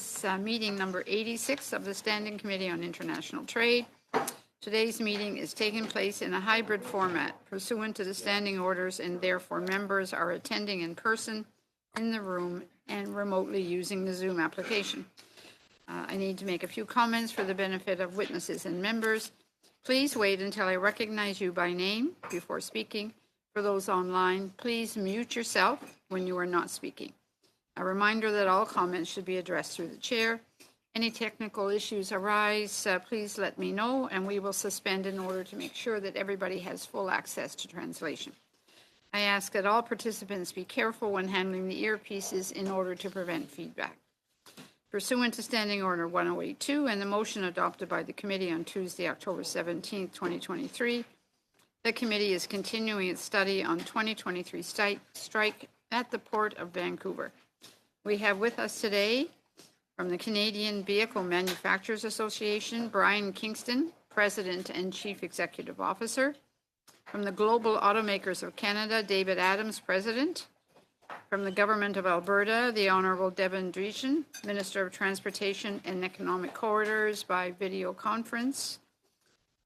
is meeting number 86 of the Standing Committee on International Trade. Today's meeting is taking place in a hybrid format pursuant to the standing orders, and therefore members are attending in person in the room and remotely using the Zoom application. I need to make a few comments for the benefit of witnesses and members. Please wait until I recognize you by name before speaking. For those online, please mute yourself when you are not speaking. A reminder that all comments should be addressed through the chair. Any technical issues arise, please let me know, and we will suspend in order to make sure that everybody has full access to translation. I ask that all participants be careful when handling the earpieces in order to prevent feedback. Pursuant to Standing Order 1082 and the motion adopted by the committee on Tuesday, October 17, 2023, the committee is continuing its study on 2023 strike at the Port of Vancouver. We have with us today from the Canadian Vehicle Manufacturers Association, Brian Kingston, President and Chief Executive Officer. From the Global Automakers of Canada, David Adams, President. From the Government of Alberta, the Honourable Devin Dreeshen, Minister of Transportation and Economic Corridors by video conference.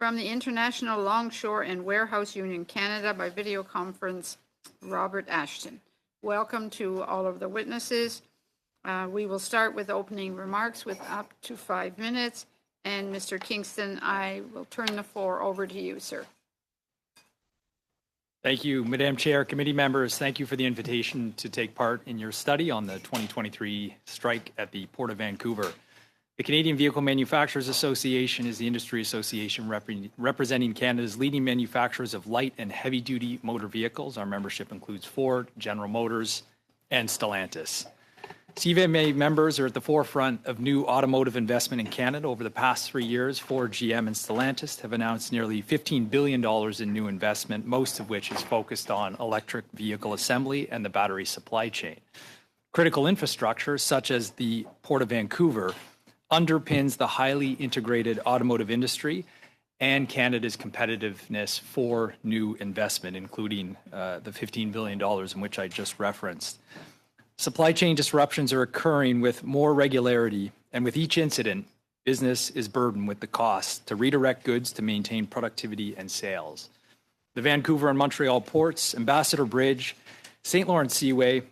From the International Longshore and Warehouse Union Canada by video conference, Robert Ashton. Welcome to all of the witnesses. We will start with opening remarks with up to 5 minutes. And Mr. Kingston, I will turn the floor over to you, sir. Thank you, Madam Chair, committee members. Thank you for the invitation to take part in your study on the 2023 strike at the Port of Vancouver. The Canadian Vehicle Manufacturers Association is the industry association representing Canada's leading manufacturers of light and heavy-duty motor vehicles. Our membership includes Ford, General Motors, and Stellantis. CVMA members are at the forefront of new automotive investment in Canada. Over the past 3 years, Ford, GM, and Stellantis have announced nearly $15 billion in new investment, most of which is focused on electric vehicle assembly and the battery supply chain. Critical infrastructure, such as the Port of Vancouver, underpins the highly integrated automotive industry and Canada's competitiveness for new investment, including the $15 billion in which I just referenced. Supply chain disruptions are occurring with more regularity, and with each incident, business is burdened with the cost to redirect goods to maintain productivity and sales. The Vancouver and Montreal ports, Ambassador Bridge, St. Lawrence Seaway,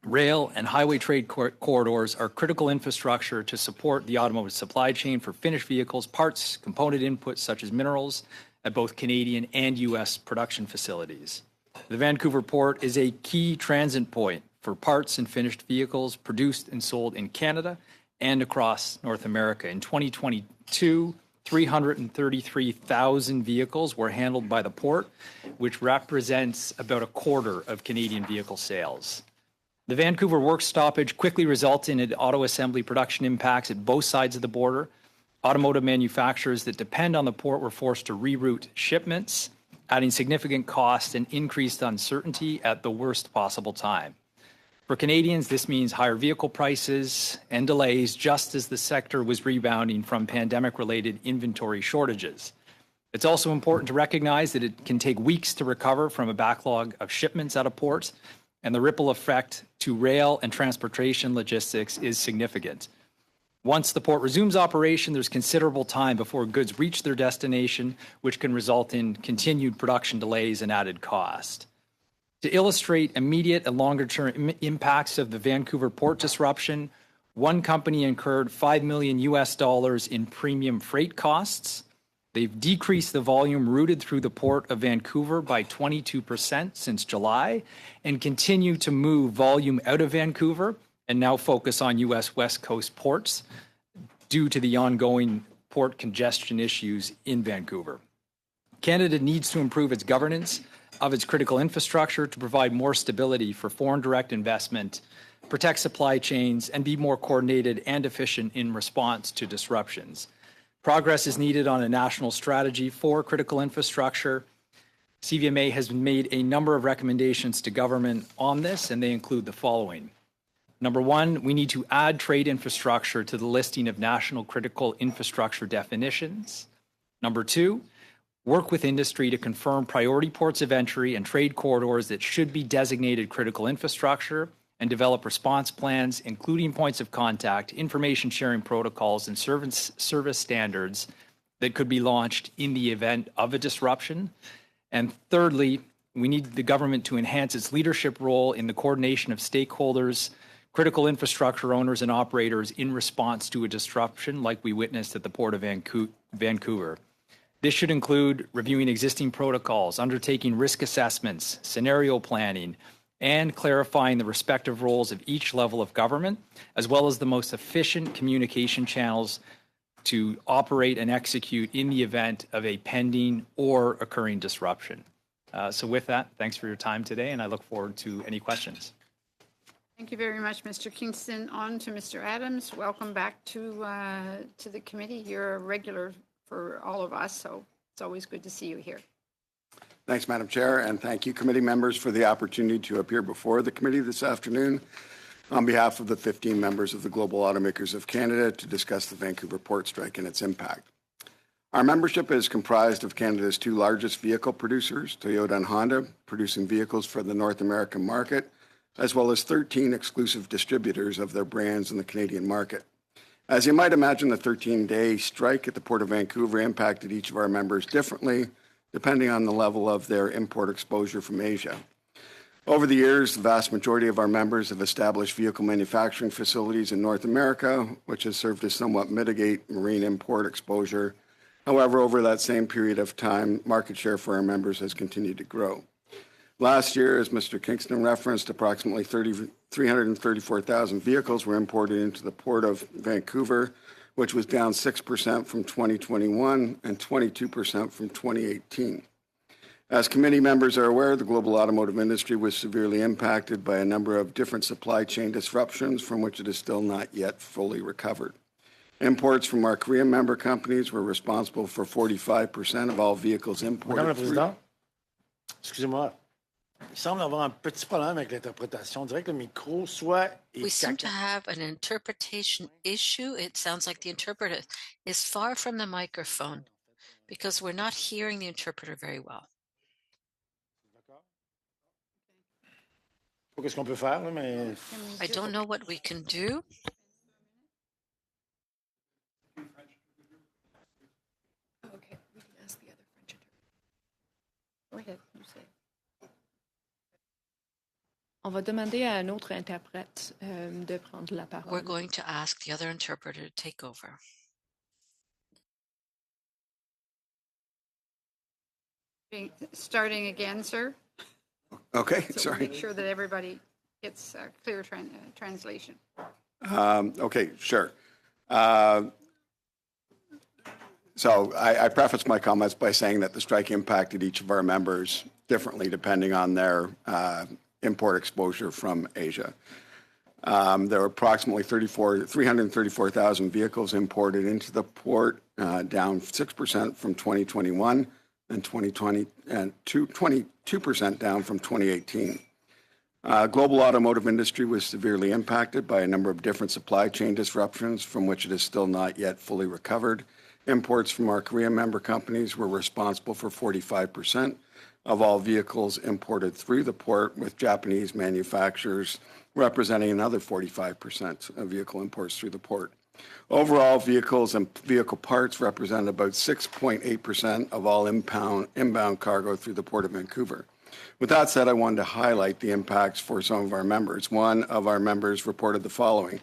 rail and highway trade corridors are critical infrastructure to support the automotive supply chain for finished vehicles, parts, component inputs such as minerals at both Canadian and U.S. production facilities. The Vancouver port is a key transit point for parts and finished vehicles produced and sold in Canada and across North America. In 2022, 333,000 vehicles were handled by the port, which represents about a quarter of Canadian vehicle sales. The Vancouver work stoppage quickly resulted in auto assembly production impacts at both sides of the border. Automotive manufacturers that depend on the port were forced to reroute shipments, adding significant cost and increased uncertainty at the worst possible time. For Canadians, this means higher vehicle prices and delays just as the sector was rebounding from pandemic-related inventory shortages. It's also important to recognize that it can take weeks to recover from a backlog of shipments at a port, and the ripple effect to rail and transportation logistics is significant. Once the port resumes operation, there's considerable time before goods reach their destination, which can result in continued production delays and added cost. To illustrate immediate and longer-term impacts of the Vancouver port disruption, one company incurred $5 million in premium freight costs. They've decreased the volume routed through the Port of Vancouver by 22% since July and continue to move volume out of Vancouver and now focus on U.S. West Coast ports due to the ongoing port congestion issues in Vancouver. Canada needs to improve its governance of its critical infrastructure to provide more stability for foreign direct investment, protect supply chains, and be more coordinated and efficient in response to disruptions. Progress is needed on a national strategy for critical infrastructure. CVMA has made a number of recommendations to government on this, and they include the following. Number one, we need to add trade infrastructure to the listing of national critical infrastructure definitions. Number two, work with industry to confirm priority ports of entry and trade corridors that should be designated critical infrastructure and develop response plans, including points of contact, information sharing protocols, and service standards that could be launched in the event of a disruption. And thirdly, we need the government to enhance its leadership role in the coordination of stakeholders, critical infrastructure owners and operators in response to a disruption like we witnessed at the Port of Vancouver. This should include reviewing existing protocols, undertaking risk assessments, scenario planning, and clarifying the respective roles of each level of government, as well as the most efficient communication channels to operate and execute in the event of a pending or occurring disruption. So with that, thanks for your time today, and I look forward to any questions. Thank you very much, Mr. Kingston. On to Mr. Adams. Welcome back to the committee. You're a regular for all of us, so it's always good to see you here. Thanks, Madam Chair, and thank you, committee members, for the opportunity to appear before the committee this afternoon on behalf of the 15 members of the Global Automakers of Canada to discuss the Vancouver port strike and its impact. Our membership is comprised of Canada's two largest vehicle producers, Toyota and Honda, producing vehicles for the North American market, as well as 13 exclusive distributors of their brands in the Canadian market. As you might imagine, the 13-day strike at the Port of Vancouver impacted each of our members differently, depending on the level of their import exposure from Asia. Over the years, the vast majority of our members have established vehicle manufacturing facilities in North America, which has served to somewhat mitigate marine import exposure. However, over that same period of time, market share for our members has continued to grow. Last year, as Mr. Kingston referenced, approximately 334,000 vehicles were imported into the Port of Vancouver, which was down 6% from 2021 and 22% from 2018. As committee members are aware, the global automotive industry was severely impacted by a number of different supply chain disruptions from which it is still not yet fully recovered. Imports from our Korean member companies were responsible for 45% of all vehicles imported. Madame la Présidente, excusez-moi. Il semble avoir un petit problème avec l'interprétation. On dirait que le micro soit We seem to have an interpretation issue. It sounds like the interpreter is far from the microphone because we're not hearing the interpreter very well. Qu'est-ce qu'on peut faire, là, mais I don't know what we can do. Okay, we can ask the other French interpreter. Go ahead, you say. On va demander à un autre interprète de prendre la parole. We're going to ask the other interpreter to take over. Starting again, sir. Okay, So sorry. Make sure that everybody gets clear translation. Okay, sure. So I preface my comments by saying that the strike impacted each of our members differently depending on their import exposure from Asia. There were approximately 334,000 vehicles imported into the port, down 6% from 2021 and 22% down from 2018. Global automotive industry was severely impacted by a number of different supply chain disruptions from which it is still not yet fully recovered. Imports from our Korean member companies were responsible for 45% of all vehicles imported through the port, with Japanese manufacturers representing another 45% of vehicle imports through the port. Overall, vehicles and vehicle parts represent about 6.8% of all inbound cargo through the Port of Vancouver. With that said, I wanted to highlight the impacts for some of our members. One of our members reported the following.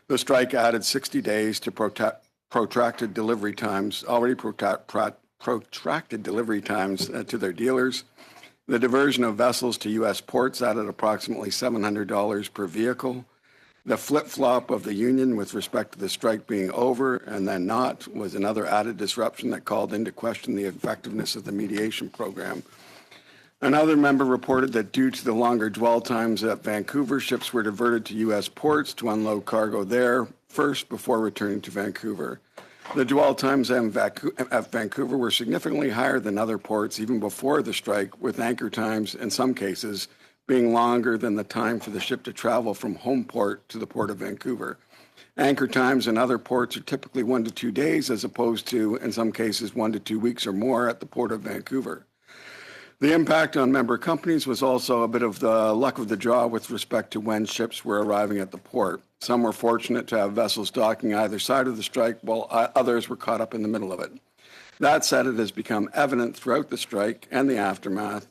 The strike added 60 days to protracted delivery times, protracted delivery times to their dealers. The diversion of vessels to U.S. ports added approximately $700 per vehicle. The flip-flop of the union with respect to the strike being over and then not was another added disruption that called into question the effectiveness of the mediation program. Another member reported that due to the longer dwell times at Vancouver, ships were diverted to U.S. ports to unload cargo there first before returning to Vancouver. The dwell times at Vancouver were significantly higher than other ports even before the strike, with anchor times, in some cases, being longer than the time for the ship to travel from home port to the Port of Vancouver. Anchor times in other ports are typically 1 to 2 days, as opposed to, in some cases, 1 to 2 weeks or more at the Port of Vancouver. The impact on member companies was also a bit of the luck of the draw with respect to when ships were arriving at the port. Some were fortunate to have vessels docking either side of the strike, while others were caught up in the middle of it. That said, it has become evident throughout the strike and the aftermath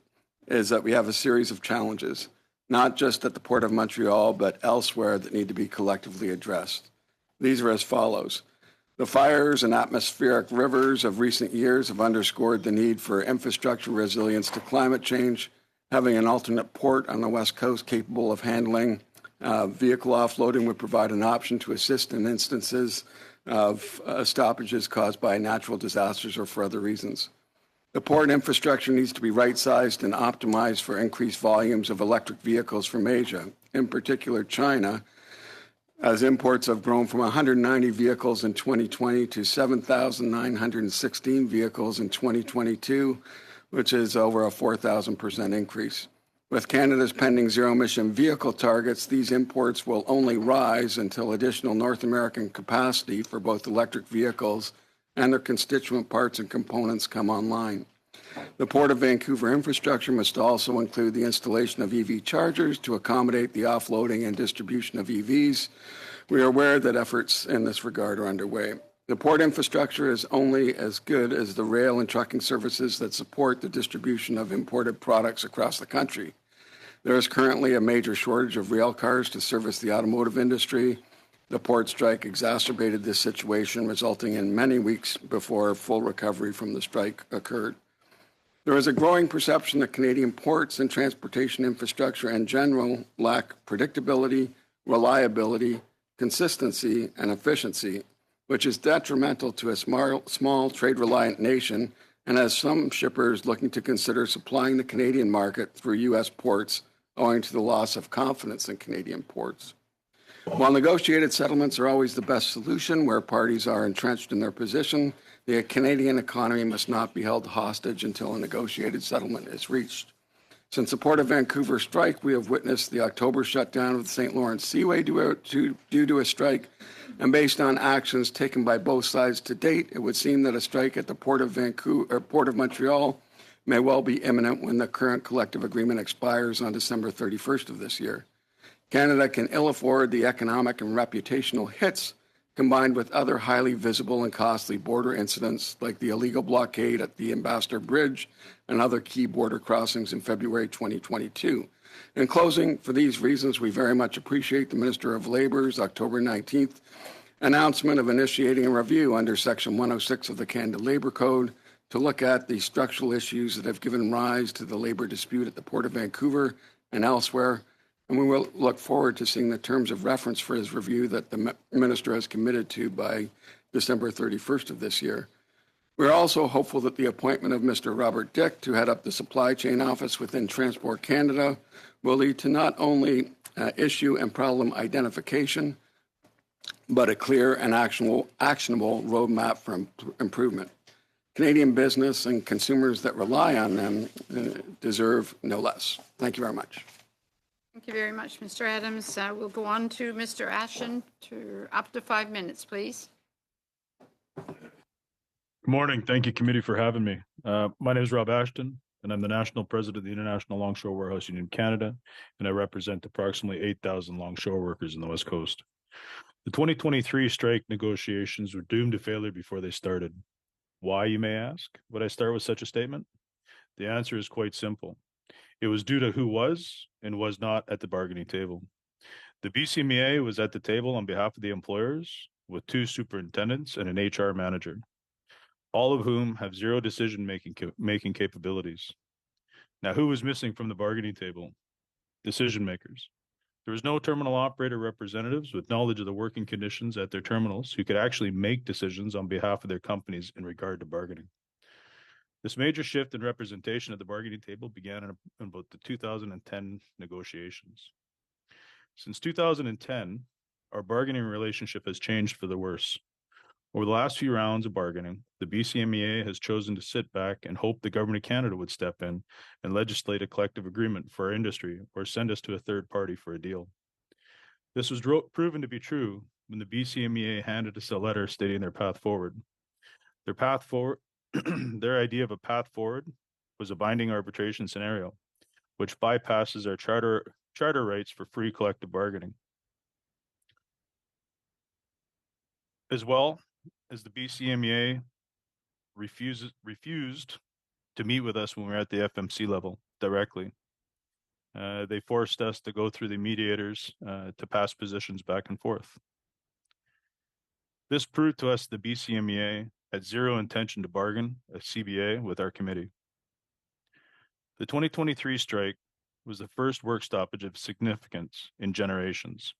is that we have a series of challenges, not just at the Port of Montreal, but elsewhere that need to be collectively addressed. These are as follows. The fires and atmospheric rivers of recent years have underscored the need for infrastructure resilience to climate change. Having an alternate port on the West Coast capable of handling vehicle offloading would provide an option to assist in instances of stoppages caused by natural disasters or for other reasons. The port infrastructure needs to be right-sized and optimized for increased volumes of electric vehicles from Asia, in particular China, as imports have grown from 190 vehicles in 2020 to 7,916 vehicles in 2022, which is over a 4,000% increase. With Canada's pending zero-emission vehicle targets, these imports will only rise until additional North American capacity for both electric vehicles and their constituent parts and components come online. The Port of Vancouver infrastructure must also include the installation of EV chargers to accommodate the offloading and distribution of EVs. We are aware that efforts in this regard are underway. The port infrastructure is only as good as the rail and trucking services that support the distribution of imported products across the country. There is currently a major shortage of rail cars to service the automotive industry. The port strike exacerbated this situation, resulting in many weeks before full recovery from the strike occurred. There is a growing perception that Canadian ports and transportation infrastructure in general lack predictability, reliability, consistency, and efficiency, which is detrimental to a small trade-reliant nation and has some shippers looking to consider supplying the Canadian market through U.S. ports owing to the loss of confidence in Canadian ports. While negotiated settlements are always the best solution where parties are entrenched in their position, the Canadian economy must not be held hostage until a negotiated settlement is reached. Since the Port of Vancouver strike, we have witnessed the October shutdown of the St. Lawrence Seaway due to a strike, and based on actions taken by both sides to date, it would seem that a strike at the Port of Montreal may well be imminent when the current collective agreement expires on December 31st of this year. Canada can ill afford the economic and reputational hits combined with other highly visible and costly border incidents like the illegal blockade at the Ambassador Bridge and other key border crossings in February 2022. In closing, for these reasons, we very much appreciate the Minister of Labor's October 19th announcement of initiating a review under Section 106 of the Canada Labour Code to look at the structural issues that have given rise to the labour dispute at the Port of Vancouver and elsewhere. And we will look forward to seeing the terms of reference for his review that the Minister has committed to by December 31st of this year. We're also hopeful that the appointment of Mr. Robert Dick to head up the supply chain office within Transport Canada will lead to not only issue and problem identification, but a clear and actionable roadmap for improvement. Canadian business and consumers that rely on them deserve no less. Thank you very much. Thank you very much, Mr. Adams. We'll go on to Mr. Ashton to up to 5 minutes, please. Good morning. Thank you, committee, for having me. My name is Rob Ashton, and I'm the National President of the International Longshore Warehouse Union Canada, and I represent approximately 8,000 longshore workers in the West Coast. The 2023 strike negotiations were doomed to failure before they started. Why, you may ask? Would I start with such a statement? The answer is quite simple. It was due to who was and was not at the bargaining table. The BCMEA was at the table on behalf of the employers with 2 superintendents and an HR manager, all of whom have zero decision-making capabilities. Now, who was missing from the bargaining table? Decision makers. There was no terminal operator representatives with knowledge of the working conditions at their terminals who could actually make decisions on behalf of their companies in regard to bargaining. This major shift in representation at the bargaining table began in about the 2010 negotiations. Since 2010, our bargaining relationship has changed for the worse. Over the last few rounds of bargaining, the BCMEA has chosen to sit back and hope the Government of Canada would step in and legislate a collective agreement for our industry or send us to a third party for a deal. This was proven to be true when the BCMEA handed us a letter stating their path forward. Their idea of a path forward was a binding arbitration scenario, which bypasses our charter rights for free collective bargaining. As well as the BCMEA refused to meet with us when we were at the FMC level directly. They forced us to go through the mediators to pass positions back and forth. This proved to us the BCMEA had zero intention to bargain a CBA with our committee. The 2023 strike was the first work stoppage of significance in generations.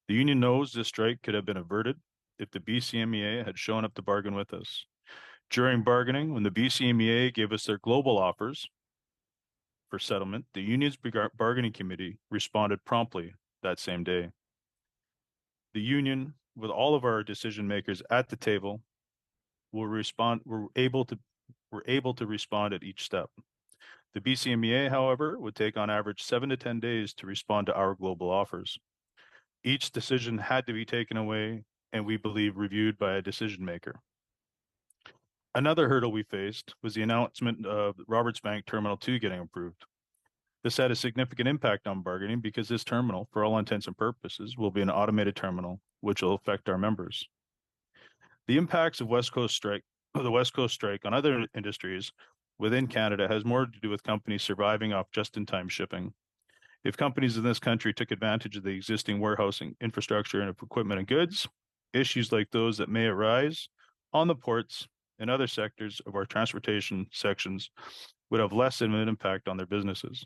The union knows this strike could have been averted if the BCMEA had shown up to bargain with us. During bargaining, when the BCMEA gave us their global offers for settlement, the union's bargaining committee responded promptly that same day. The union, with all of our decision makers at the table, were able to respond at each step. The BCMEA, however, would take on average 7 to 10 days to respond to our global offers. Each decision had to be taken away and we believe reviewed by a decision maker. Another hurdle we faced was the announcement of Roberts Bank Terminal 2 getting approved. This had a significant impact on bargaining because this terminal, for all intents and purposes, will be an automated terminal, which will affect our members. The impacts of the West Coast strike on other industries within Canada has more to do with companies surviving off just-in-time shipping. If companies in this country took advantage of the existing warehousing infrastructure and of equipment and goods, issues like those that may arise on the ports and other sectors of our transportation sections would have less of an impact on their businesses.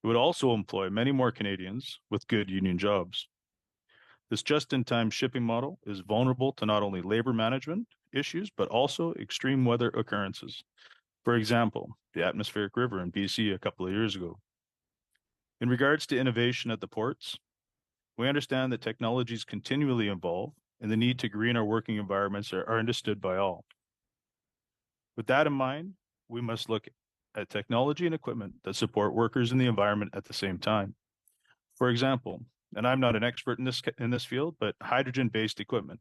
It would also employ many more Canadians with good union jobs. This just-in-time shipping model is vulnerable to not only labor management issues, but also extreme weather occurrences. For example, the atmospheric river in BC a couple of years ago. In regards to innovation at the ports, we understand that technologies continually evolve and the need to green our working environments are understood by all. With that in mind, we must look at technology and equipment that support workers and the environment at the same time. For example, and I'm not an expert in this field, but hydrogen-based equipment.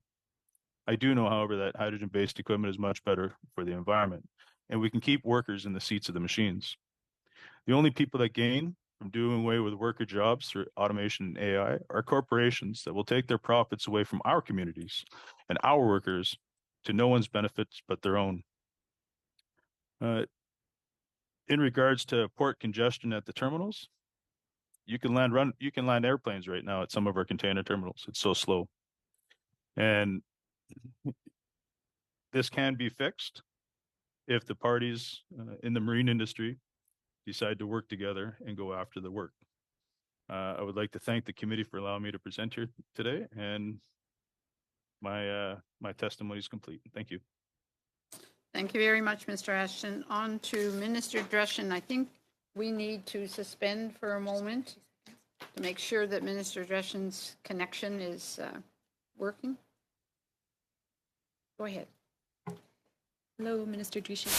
I do know, however, that hydrogen-based equipment is much better for the environment, and we can keep workers in the seats of the machines. The only people that gain from doing away with worker jobs through automation and AI are corporations that will take their profits away from our communities and our workers to no one's benefits but their own. In regards to port congestion at the terminals, you can land airplanes right now at some of our container terminals. It's so slow. And this can be fixed if the parties in the marine industry decide to work together and go after the work. I would like to thank the committee for allowing me to present here today, and my testimony is complete. Thank you. Thank you very much, Mr. Ashton. On to Minister Dreschen. I think we need to suspend for a moment to make sure that Minister Dreschen's connection is working. Go ahead. Hello, Minister Dreschen.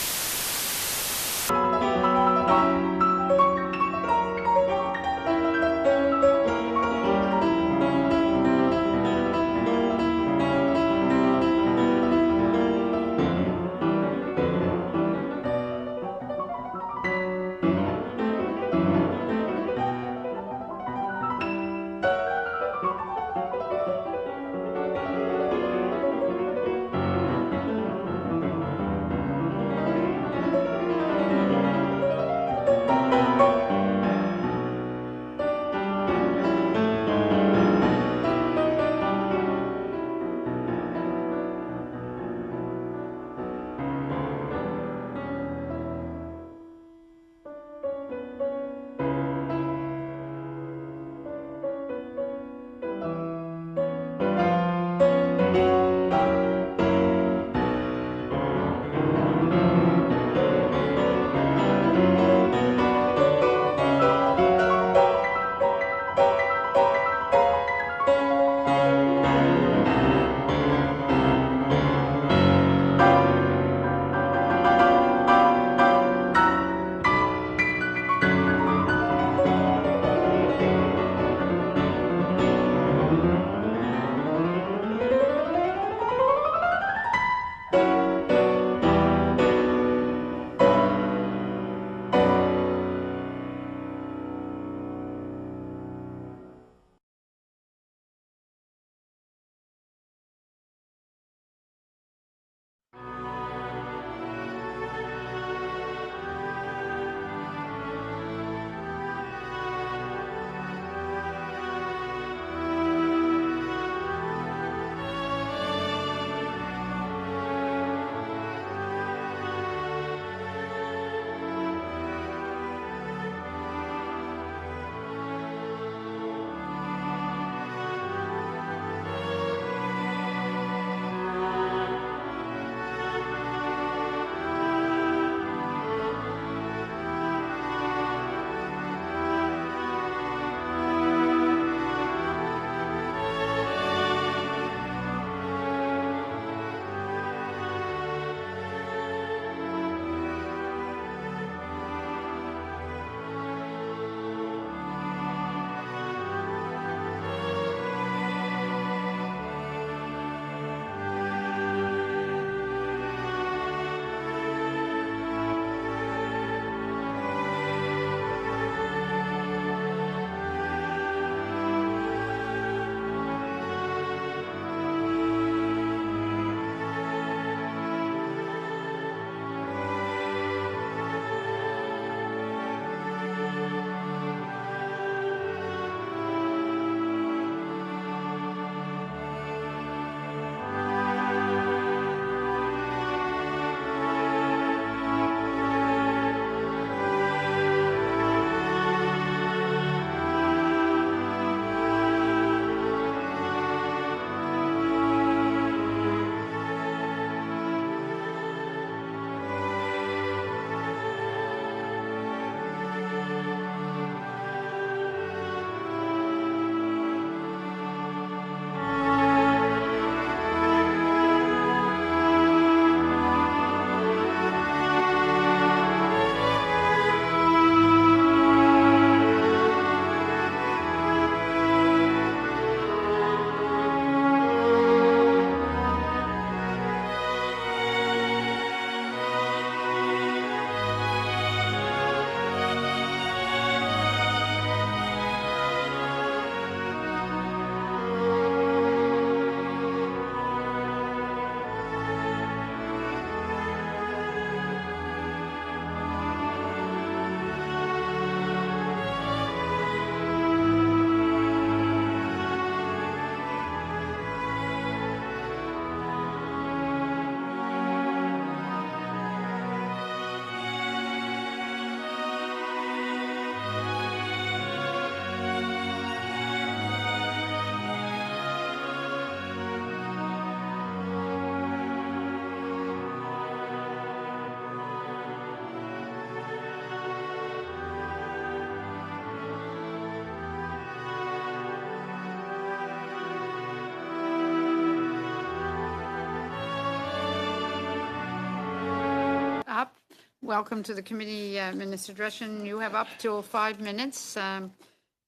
welcome to the committee, Minister Dreschen. You have up till 5 minutes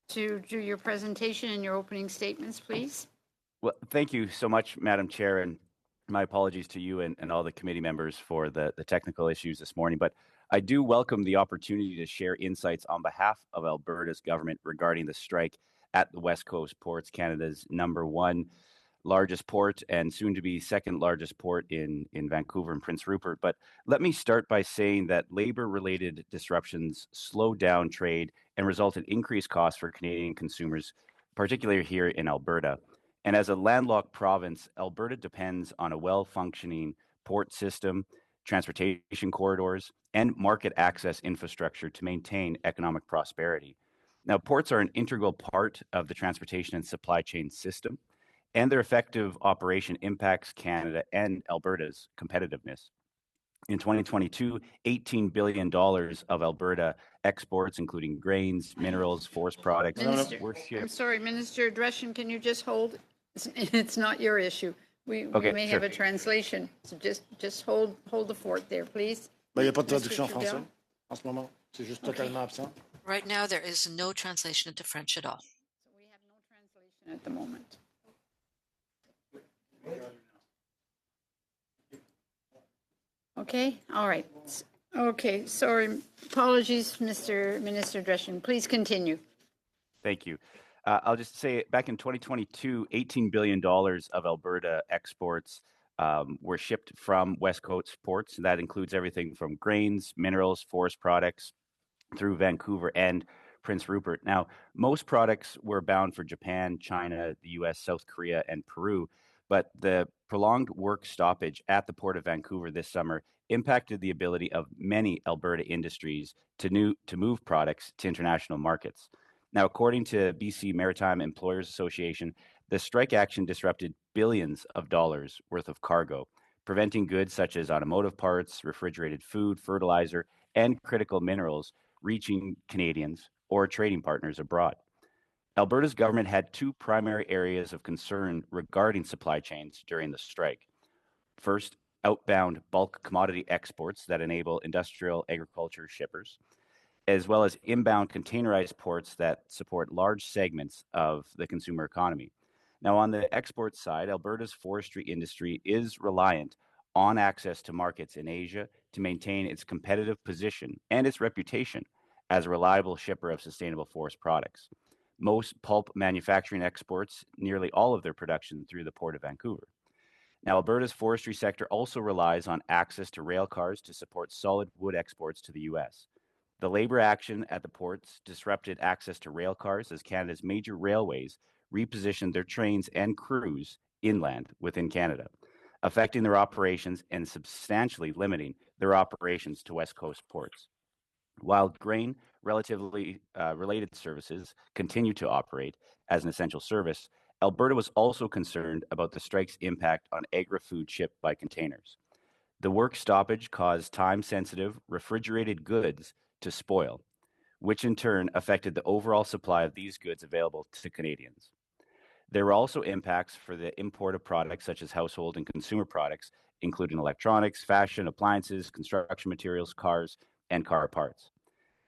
to do your presentation and your opening statements, please. Well, thank you so much, Madam Chair, and my apologies to you and all the committee members for the technical issues this morning. But I do welcome the opportunity to share insights on behalf of Alberta's government regarding the strike at the West Coast Ports, Canada's #1 largest port and soon to be second largest port in Vancouver and Prince Rupert. But let me start by saying that labor-related disruptions slowed down trade and result in increased costs for Canadian consumers, particularly here in Alberta. And as a landlocked province, Alberta depends on a well-functioning port system, transportation corridors, and market access infrastructure to maintain economic prosperity. Now, ports are an integral part of the transportation and supply chain system, and their effective operation impacts Canada and Alberta's competitiveness. In 2022, $18 billion of Alberta exports, including grains, minerals, forest products, Minister, were shipped. I'm sorry, Minister Dreschen, can you just hold? It's not your issue. We may have a translation, so just hold the fort there, please. Ben, il n'y a pas de Mr. traduction en Trudel? français en ce moment. C'est juste totalement absent. Right now, there is no translation into French at all. So we have no translation at the moment. Okay, all right. Okay, sorry. Apologies, Mr. Minister Dreschen. Please continue. Thank you. I'll just say back in 2022, $18 billion of Alberta exports were shipped from West Coast ports. That includes everything from grains, minerals, forest products through Vancouver and Prince Rupert. Now, most products were bound for Japan, China, the US, South Korea, and Peru, but the prolonged work stoppage at the Port of Vancouver this summer impacted the ability of many Alberta industries to move products to international markets. Now, according to BC Maritime Employers Association, the strike action disrupted billions of dollars worth of cargo, preventing goods such as automotive parts, refrigerated food, fertilizer, and critical minerals reaching Canadians or trading partners abroad. Alberta's government had two primary areas of concern regarding supply chains during the strike. First, outbound bulk commodity exports that enable industrial agriculture shippers, as well as inbound containerized ports that support large segments of the consumer economy. Now, on the export side, Alberta's forestry industry is reliant on access to markets in Asia to maintain its competitive position and its reputation as a reliable shipper of sustainable forest products. Most pulp manufacturing exports nearly all of their production through the Port of Vancouver. Now, Alberta's forestry sector also relies on access to rail cars to support solid wood exports to the US. The labor action at the ports disrupted access to rail cars as Canada's major railways repositioned their trains and crews inland within Canada, affecting their operations and substantially limiting their operations to West Coast ports. While grain relatively related services continue to operate as an essential service, Alberta was also concerned about the strike's impact on agri-food shipped by containers. The work stoppage caused time-sensitive refrigerated goods to spoil, which in turn affected the overall supply of these goods available to Canadians. There were also impacts for the import of products such as household and consumer products, including electronics, fashion, appliances, construction materials, cars, and car parts.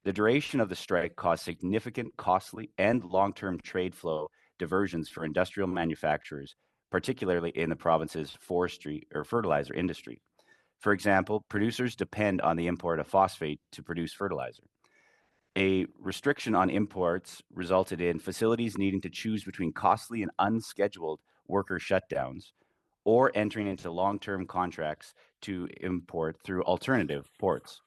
The duration of the strike caused significant costly and long-term trade flow diversions for industrial manufacturers, particularly in the province's forestry or fertilizer industry. For example, producers depend on the import of phosphate to produce fertilizer. A restriction on imports resulted in facilities needing to choose between costly and unscheduled worker shutdowns or entering into long-term contracts to import through alternative ports.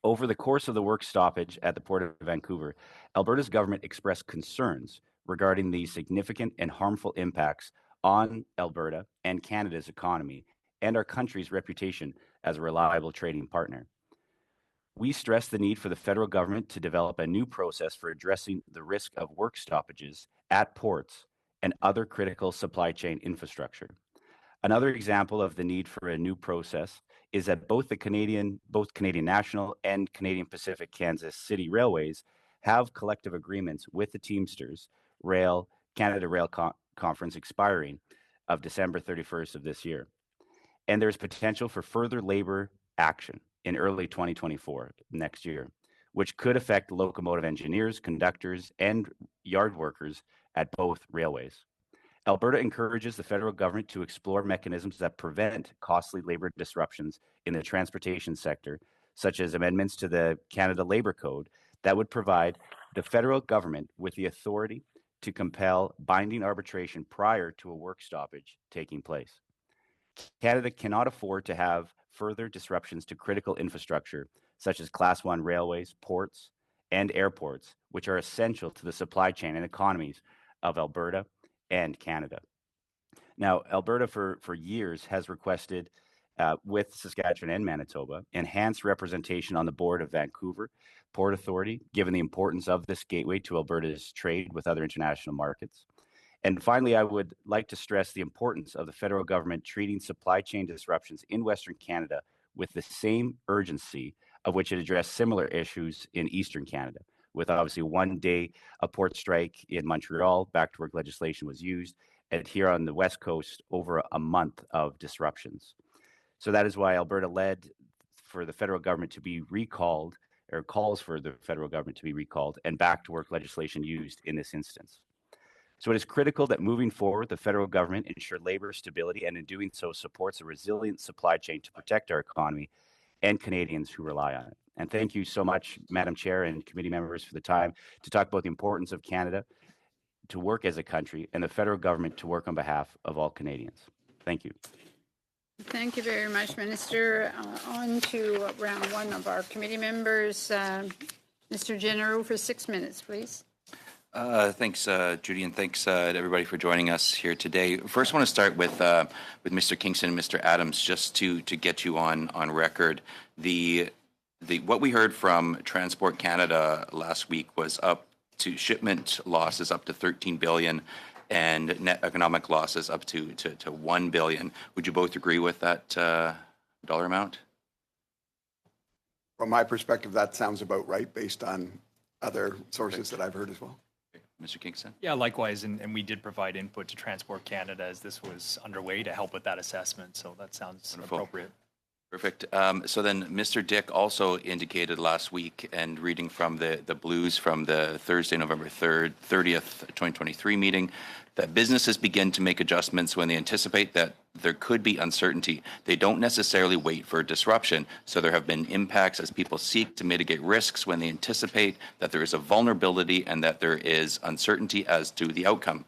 Over the course of the work stoppage at the Port of Vancouver, Alberta's government expressed concerns regarding the significant and harmful impacts on Alberta and Canada's economy and our country's reputation as a reliable trading partner. We stress the need for the federal government to develop a new process for addressing the risk of work stoppages at ports and other critical supply chain infrastructure. Another example of the need for a new process is that both Canadian National and Canadian Pacific Kansas City Railways have collective agreements with the Teamsters Canada Rail Conference expiring of December 31st of this year. And there's potential for further labor action in early 2024, next year, which could affect locomotive engineers, conductors, and yard workers at both railways. Alberta encourages the federal government to explore mechanisms that prevent costly labor disruptions in the transportation sector, such as amendments to the Canada Labour Code that would provide the federal government with the authority to compel binding arbitration prior to a work stoppage taking place. Canada cannot afford to have further disruptions to critical infrastructure, such as Class 1 railways, ports, and airports, which are essential to the supply chain and economies of Alberta and Canada. Now, Alberta for years has requested, with Saskatchewan and Manitoba, enhanced representation on the board of Vancouver Port Authority, given the importance of this gateway to Alberta's trade with other international markets. And finally, I would like to stress the importance of the federal government treating supply chain disruptions in Western Canada with the same urgency of which it addressed similar issues in Eastern Canada, with obviously 1 day a port strike in Montreal, back to work legislation was used, and here on the West Coast, over a month of disruptions. So that is why Alberta led for the federal government to be recalled, or calls for the federal government to be recalled, and back to work legislation used in this instance. So it is critical that moving forward, the federal government ensure labor stability, and in doing so supports a resilient supply chain to protect our economy and Canadians who rely on it. And thank you so much, Madam Chair and committee members, for the time to talk about the importance of Canada to work as a country and the federal government to work on behalf of all Canadians. Thank you. Thank you very much, Minister. On to round one of our committee members. Mr. General, for 6 minutes, please. Thanks, Judy, and thanks to everybody for joining us here today. First, I want to start with Mr. Kingston and Mr. Adams, just to get you on record. What we heard from Transport Canada last week was up to shipment losses up to 13 billion and net economic losses up to 1 billion. Would you both agree with that dollar amount? From my perspective, that sounds about right based on other sources that I've heard as well. Mr. Kingston? Yeah, likewise, and we did provide input to Transport Canada as this was underway to help with that assessment, so that sounds appropriate. Perfect. So then Mr. Dick also indicated last week, and reading from the Blues from the Thursday, November 30th, 2023 meeting, that businesses begin to make adjustments when they anticipate that there could be uncertainty. They don't necessarily wait for disruption. So there have been impacts as people seek to mitigate risks when they anticipate that there is a vulnerability and that there is uncertainty as to the outcome.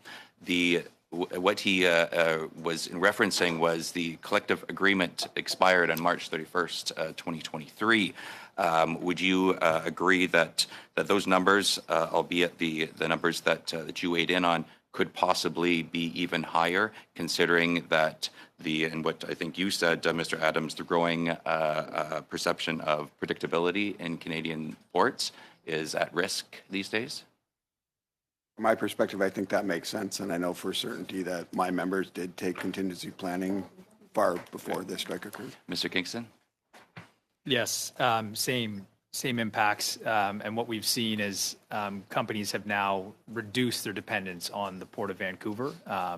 What he was referencing was the collective agreement expired on March 31st, 2023. Would you agree that those numbers, albeit the numbers that you weighed in on, could possibly be even higher, considering that and what I think you said, Mr. Adams, the growing perception of predictability in Canadian ports is at risk these days? From my perspective, I think that makes sense, and I know for certainty that my members did take contingency planning far before this strike occurred. Mr. Kingston? Yes, same impacts, and what we've seen is companies have now reduced their dependence on the Port of Vancouver,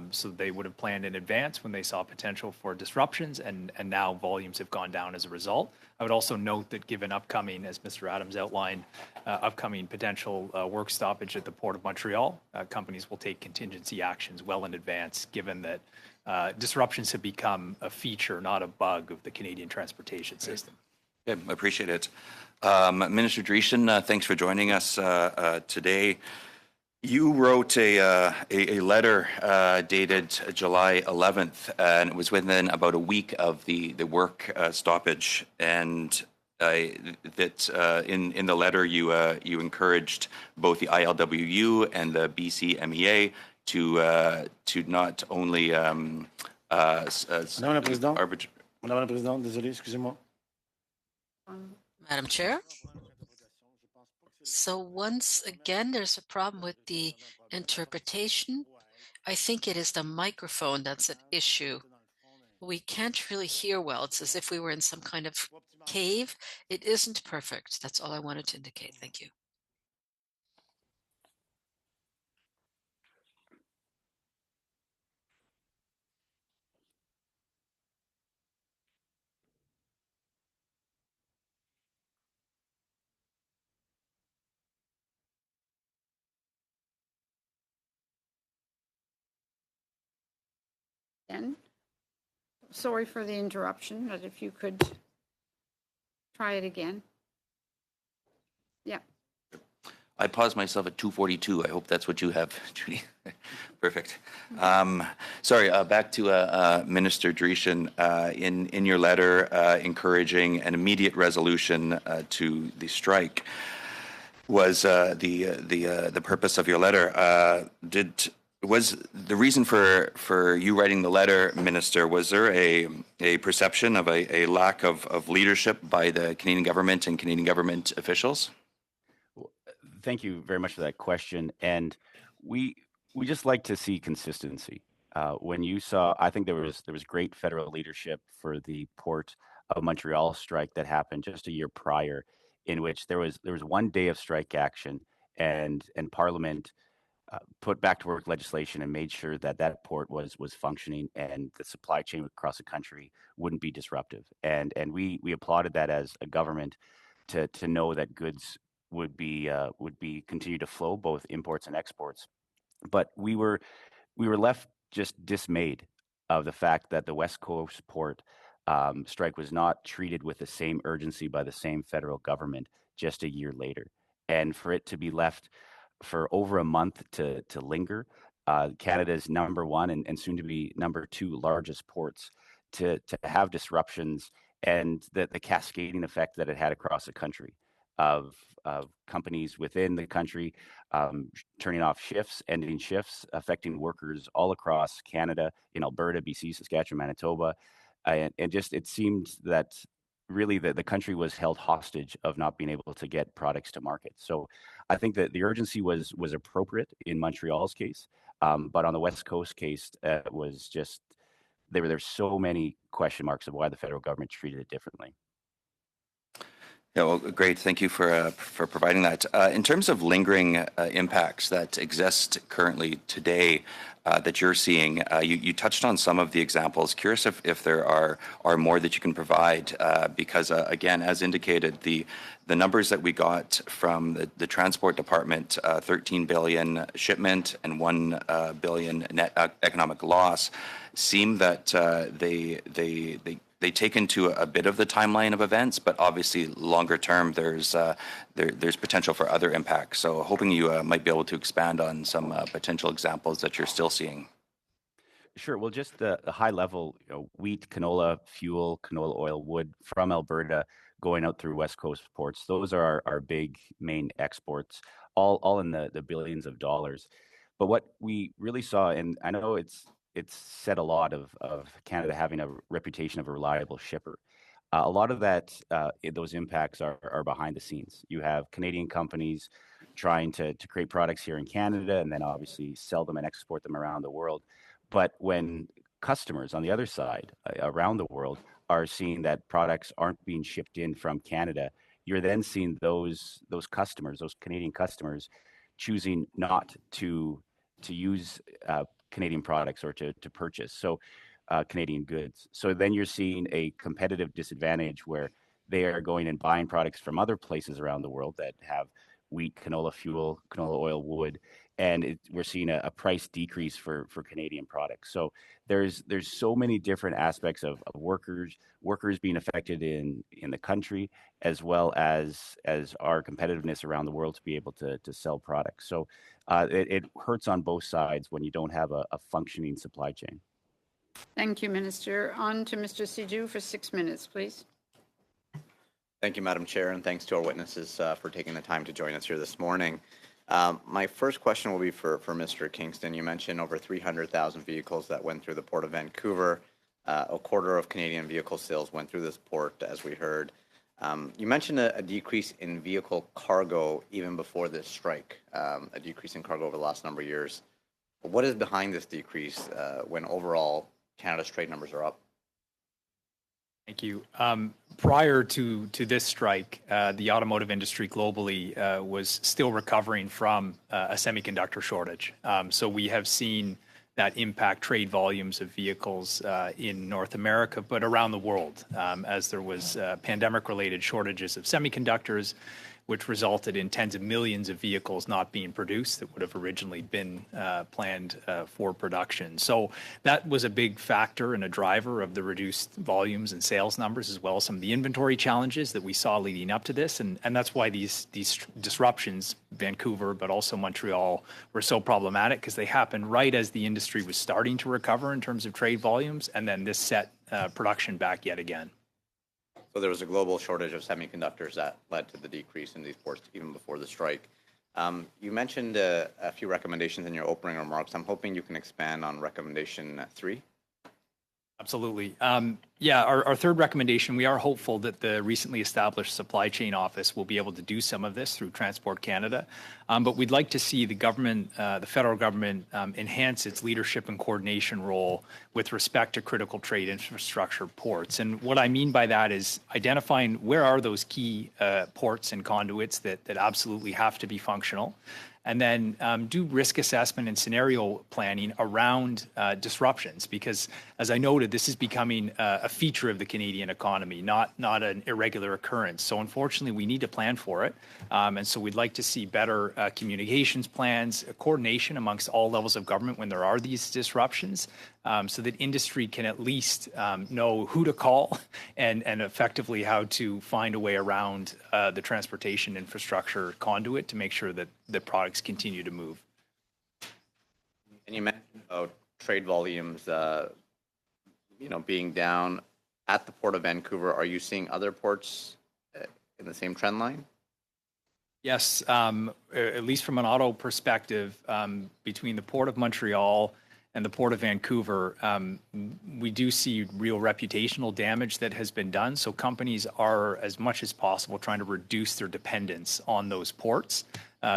so they would have planned in advance when they saw potential for disruptions, and now volumes have gone down as a result. I would also note that given upcoming, as Mr. Adams outlined, upcoming potential work stoppage at the Port of Montreal, companies will take contingency actions well in advance, given that disruptions have become a feature, not a bug, of the Canadian transportation system. Okay, I appreciate it. Minister Dreeshen, thanks for joining us today. You wrote a letter dated July 11th, and it was within about a week of the work stoppage. And that in the letter you encouraged both the ILWU and the BCMEA to not only Madame la Présidente, désolé, excusez-moi. Madam Chair? So once again, there's a problem with the interpretation. I think it is the microphone that's an issue. We can't really hear well. It's as if we were in some kind of cave. It isn't perfect. That's all I wanted to indicate. Thank you. again. Sorry for the interruption, but if you could try it again. Yeah. I paused myself at 2:42. I hope that's what you have, Judy. Perfect. Sorry, back to Minister Dreeshen. In your letter encouraging an immediate resolution to the strike was the purpose of your letter. Was the reason for you writing the letter, Minister, was there a perception of a lack of leadership by the Canadian government and Canadian government officials? Thank you very much for that question. And we just like to see consistency. When you saw, I think there was great federal leadership for the Port of Montreal strike that happened just a year prior, in which there was 1 day of strike action, and Parliament put back to work legislation and made sure that that port was functioning and the supply chain across the country wouldn't be disruptive. And we applauded that as a government to know that goods would be continue to flow, both imports and exports. But we were left just dismayed of the fact that the West Coast port strike was not treated with the same urgency by the same federal government just a year later, and for it to be left for over a month to linger. Canada's number one and soon to be number 2 largest ports to have disruptions, and the cascading effect that it had across the country of companies within the country turning off shifts, ending shifts, affecting workers all across Canada, in Alberta, BC, Saskatchewan, Manitoba. And just it seemed that really the country was held hostage of not being able to get products to market. So I think that the urgency was appropriate in Montreal's case, but on the West Coast case, it was just there's so many question marks of why the federal government treated it differently. Yeah, well, great. Thank you for providing that. In terms of lingering impacts that exist currently today that you're seeing, you touched on some of the examples. Curious if there are more that you can provide, because again, as indicated, the numbers that we got from the Transport Department, 13 billion shipment and 1 billion net economic loss, seem that they take into a bit of the timeline of events, but obviously longer term, there's potential for other impacts. So hoping you might be able to expand on some potential examples that you're still seeing. Sure. Well, just the high level, wheat, canola, fuel, canola oil, wood from Alberta going out through West Coast ports. Those are our big main exports, all in the billions of dollars. But what we really saw, and I know it's said a lot of Canada having a reputation of a reliable shipper. A lot of that, those impacts are behind the scenes. You have Canadian companies trying to create products here in Canada and then obviously sell them and export them around the world. But when customers on the other side around the world are seeing that products aren't being shipped in from Canada, you're then seeing those customers, those Canadian customers, choosing not to use Canadian products or to purchase Canadian goods. So then you're seeing a competitive disadvantage where they are going and buying products from other places around the world that have wheat, canola fuel, canola oil, wood, and we're seeing a price decrease for Canadian products. So there's so many different aspects of workers being affected in the country, as well as our competitiveness around the world to be able to sell products. So it hurts on both sides when you don't have a functioning supply chain. Thank you, Minister. On to Mr. Siju for 6 minutes, please. Thank you, Madam Chair, and thanks to our witnesses for taking the time to join us here this morning. My first question will be for Mr. Kingston. You mentioned over 300,000 vehicles that went through the Port of Vancouver. A quarter of Canadian vehicle sales went through this port, as we heard. You mentioned a decrease in vehicle cargo even before this strike, a decrease in cargo over the last number of years. What is behind this decrease when overall Canada's trade numbers are up? Thank you. Prior to this strike, the automotive industry globally was still recovering from a semiconductor shortage. So we have seen that impact trade volumes of vehicles in North America, but around the world, as there was pandemic-related shortages of semiconductors. which resulted in tens of millions of vehicles not being produced that would have originally been planned for production. So that was a big factor and a driver of the reduced volumes and sales numbers, as well as some of the inventory challenges that we saw leading up to this. And that's why these disruptions, Vancouver, but also Montreal, were so problematic, because they happened right as the industry was starting to recover in terms of trade volumes, and then this set production back yet again. So there was a global shortage of semiconductors that led to the decrease in these ports even before the strike. You mentioned a few recommendations in your opening remarks. I'm hoping you can expand on recommendation 3. Absolutely. Yeah, our third recommendation, we are hopeful that the recently established supply chain office will be able to do some of this through Transport Canada. But we'd like to see the government, the federal government, enhance its leadership and coordination role with respect to critical trade infrastructure ports. And what I mean by that is identifying where are those key ports and conduits that absolutely have to be functional, and then do risk assessment and scenario planning around disruptions, because as I noted, this is becoming a feature of the Canadian economy, not an irregular occurrence. So unfortunately, we need to plan for it. And so we'd like to see better communications plans, coordination amongst all levels of government when there are these disruptions, so that industry can at least know who to call and effectively how to find a way around the transportation infrastructure conduit to make sure that the products continue to move. And you mentioned about trade volumes, being down at the Port of Vancouver. Are you seeing other ports in the same trend line? Yes, at least from an auto perspective, between the Port of Montreal and the Port of Vancouver, we do see real reputational damage that has been done. So companies are, as much as possible, trying to reduce their dependence on those ports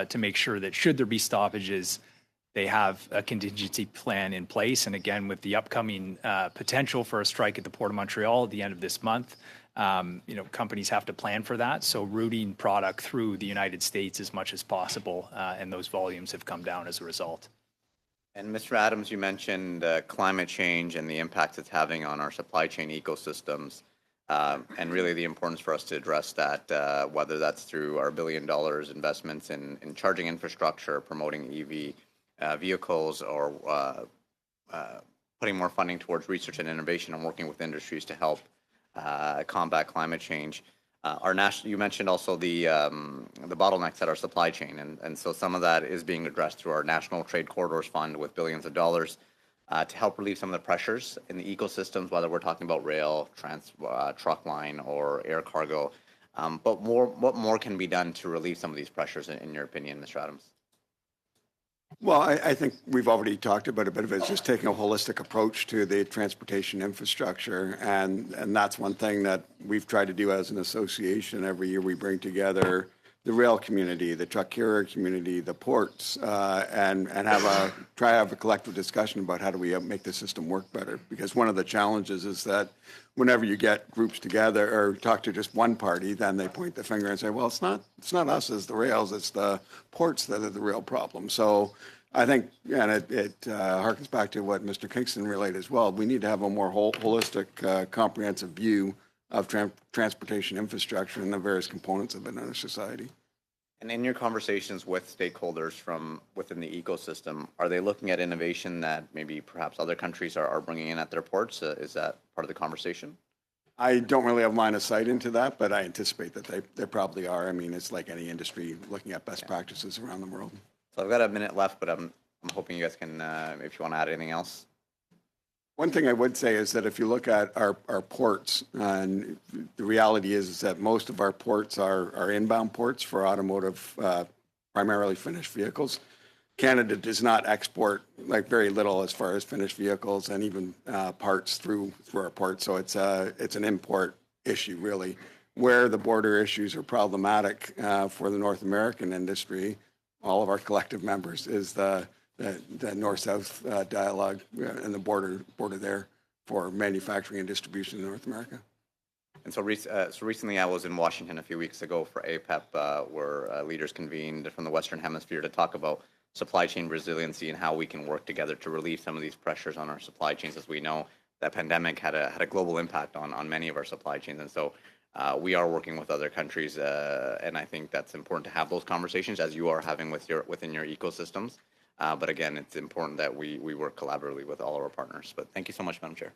to make sure that should there be stoppages, they have a contingency plan in place. And again, with the upcoming potential for a strike at the Port of Montreal at the end of this month, companies have to plan for that. So routing product through the United States as much as possible, and those volumes have come down as a result. And Mr. Adams, you mentioned climate change and the impact it's having on our supply chain ecosystems, and really the importance for us to address that, whether that's through our $1 billion investments in charging infrastructure, promoting EV vehicles, or putting more funding towards research and innovation and working with industries to help combat climate change. You mentioned also the bottlenecks at our supply chain, and so some of that is being addressed through our National Trade Corridors Fund with billions of dollars to help relieve some of the pressures in the ecosystems, whether we're talking about rail, truck line, or air cargo. But what more can be done to relieve some of these pressures, in your opinion, Mr. Adams? Well, I think we've already talked about a bit of it. It's just taking a holistic approach to the transportation infrastructure. And that's one thing that we've tried to do as an association. Every year we bring together the rail community, the truck carrier community, the ports, and try to have a collective discussion about how do we make the system work better. Because one of the challenges is that whenever you get groups together or talk to just one party, then they point the finger and say, well, it's not us as the rails, it's the ports that are the real problem. So I think, and it harkens back to what Mr. Kingston relayed as well, we need to have a more holistic, comprehensive view of transportation infrastructure and the various components of it in our society. And in your conversations with stakeholders from within the ecosystem, are they looking at innovation that maybe perhaps other countries are bringing in at their ports? Is that part of the conversation? I don't really have line of sight into that, but I anticipate that they probably are. I mean, it's like any industry looking at best practices around the world. So I've got a minute left, but I'm hoping you guys can, if you want to add anything else. One thing I would say is that if you look at our ports, and the reality is that most of our ports are inbound ports for automotive, primarily finished vehicles. Canada does not export very little as far as finished vehicles and even parts through our ports. So it's an import issue really. Where the border issues are problematic for the North American industry, all of our collective members, is the north-south dialogue and the border there for manufacturing and distribution in North America. And so recently I was in Washington a few weeks ago for APEP, where leaders convened from the Western Hemisphere to talk about supply chain resiliency and how we can work together to relieve some of these pressures on our supply chains. As we know, that pandemic had a global impact on many of our supply chains. And so We are working with other countries, and I think that's important to have those conversations as you are having within your ecosystems. But again, it's important that we work collaboratively with all of our partners. But thank you so much, Madam Chair.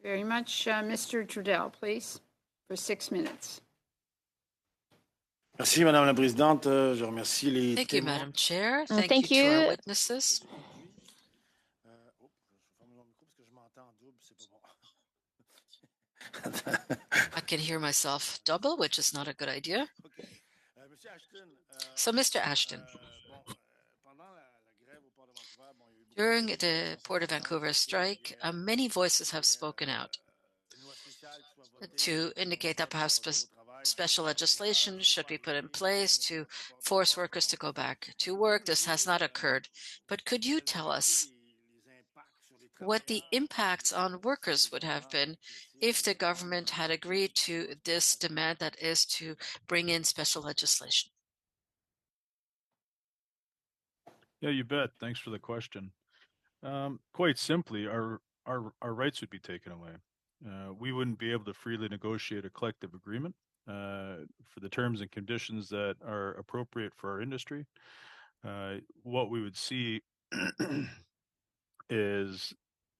Very much. Mr. Trudell, please, for 6 minutes. Merci, Madame la Présidente. Je remercie les Thank you, témoins. Madam Chair. Thank Thank you to you. our witnesses. I can hear myself double, which is not a good idea. So, Mr. Ashton, during the Port of Vancouver strike, many voices have spoken out to indicate that perhaps special legislation should be put in place to force workers to go back to work. This has not occurred. But could you tell us what the impacts on workers would have been if the government had agreed to this demand, that is to bring in special legislation? Yeah, you bet. Thanks for the question. Quite simply, our rights would be taken away. We wouldn't be able to freely negotiate a collective agreement for the terms and conditions that are appropriate for our industry. What we would see is,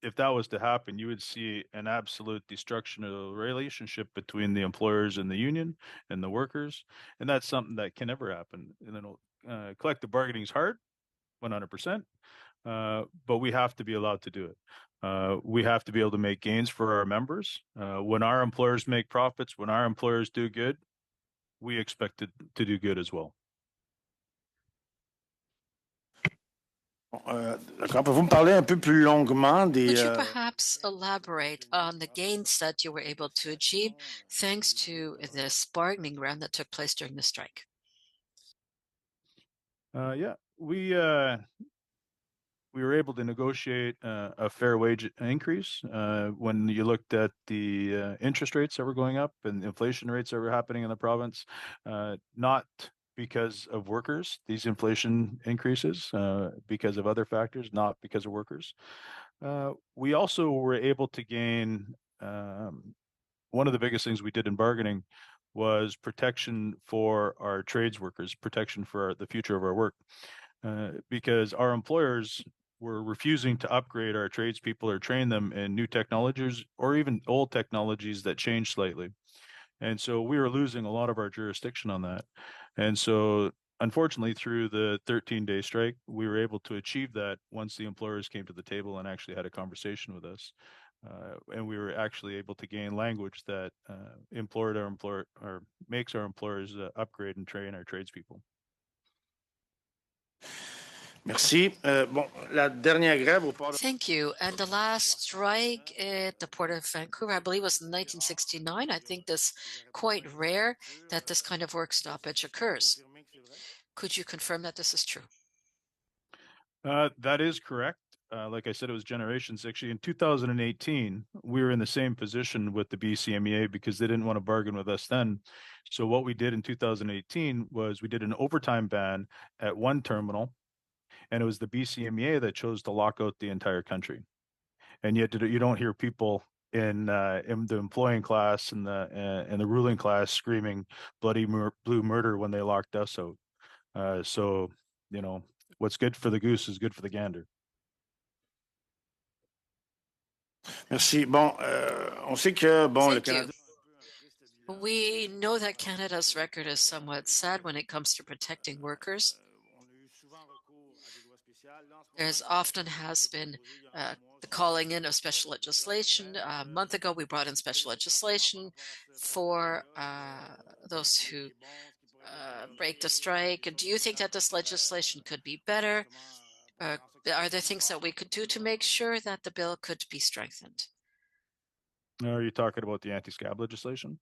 if that was to happen, you would see an absolute destruction of the relationship between the employers and the union and the workers, and that's something that can never happen. And then collective bargaining is hard, 100%, but we have to be allowed to do it. We have to be able to make gains for our members. When our employers make profits, when our employers do good, we expect it to do good as well. Pouvez-vous me parler un peu plus longuement des... Could you perhaps elaborate on the gains that you were able to achieve thanks to this bargaining round that took place during the strike? Yeah, we were able to negotiate a fair wage increase when you looked at the interest rates that were going up and inflation rates that were happening in the province, not because of workers, these inflation increases, because of other factors, not because of workers. We also were able to gain, one of the biggest things we did in bargaining was protection for our trades workers, protection for the future of our work, because our employers were refusing to upgrade our tradespeople or train them in new technologies or even old technologies that changed slightly. And so we were losing a lot of our jurisdiction on that. And so unfortunately, through the 13-day strike, we were able to achieve that once the employers came to the table and actually had a conversation with us. And we were actually able to gain language that makes our employers upgrade and train our tradespeople. Merci. Bon, la dernière grève au port de... Thank you. And the last strike at the Port of Vancouver, I believe, was in 1969. I think that's quite rare that this kind of work stoppage occurs. Could you confirm that this is true? That is correct. Like I said, it was generations. Actually, in 2018, we were in the same position with the BCMEA because they didn't want to bargain with us then. So what we did in 2018 was we did an overtime ban at one terminal, and it was the BCMEA that chose to lock out the entire country. And yet you don't hear people in the employing class and the ruling class screaming bloody blue murder when they locked us out. So, you know, what's good for the goose is good for the gander. Merci. Bon, on sait que, bon, le Thank Canada... you. We know that Canada's record is somewhat sad when it comes to protecting workers. There's often has been the calling in of special legislation. A month ago, we brought in special legislation for those who break the strike. Do you think that this legislation could be better? Are there things that we could do to make sure that the bill could be strengthened? Are you talking about the anti-scab legislation?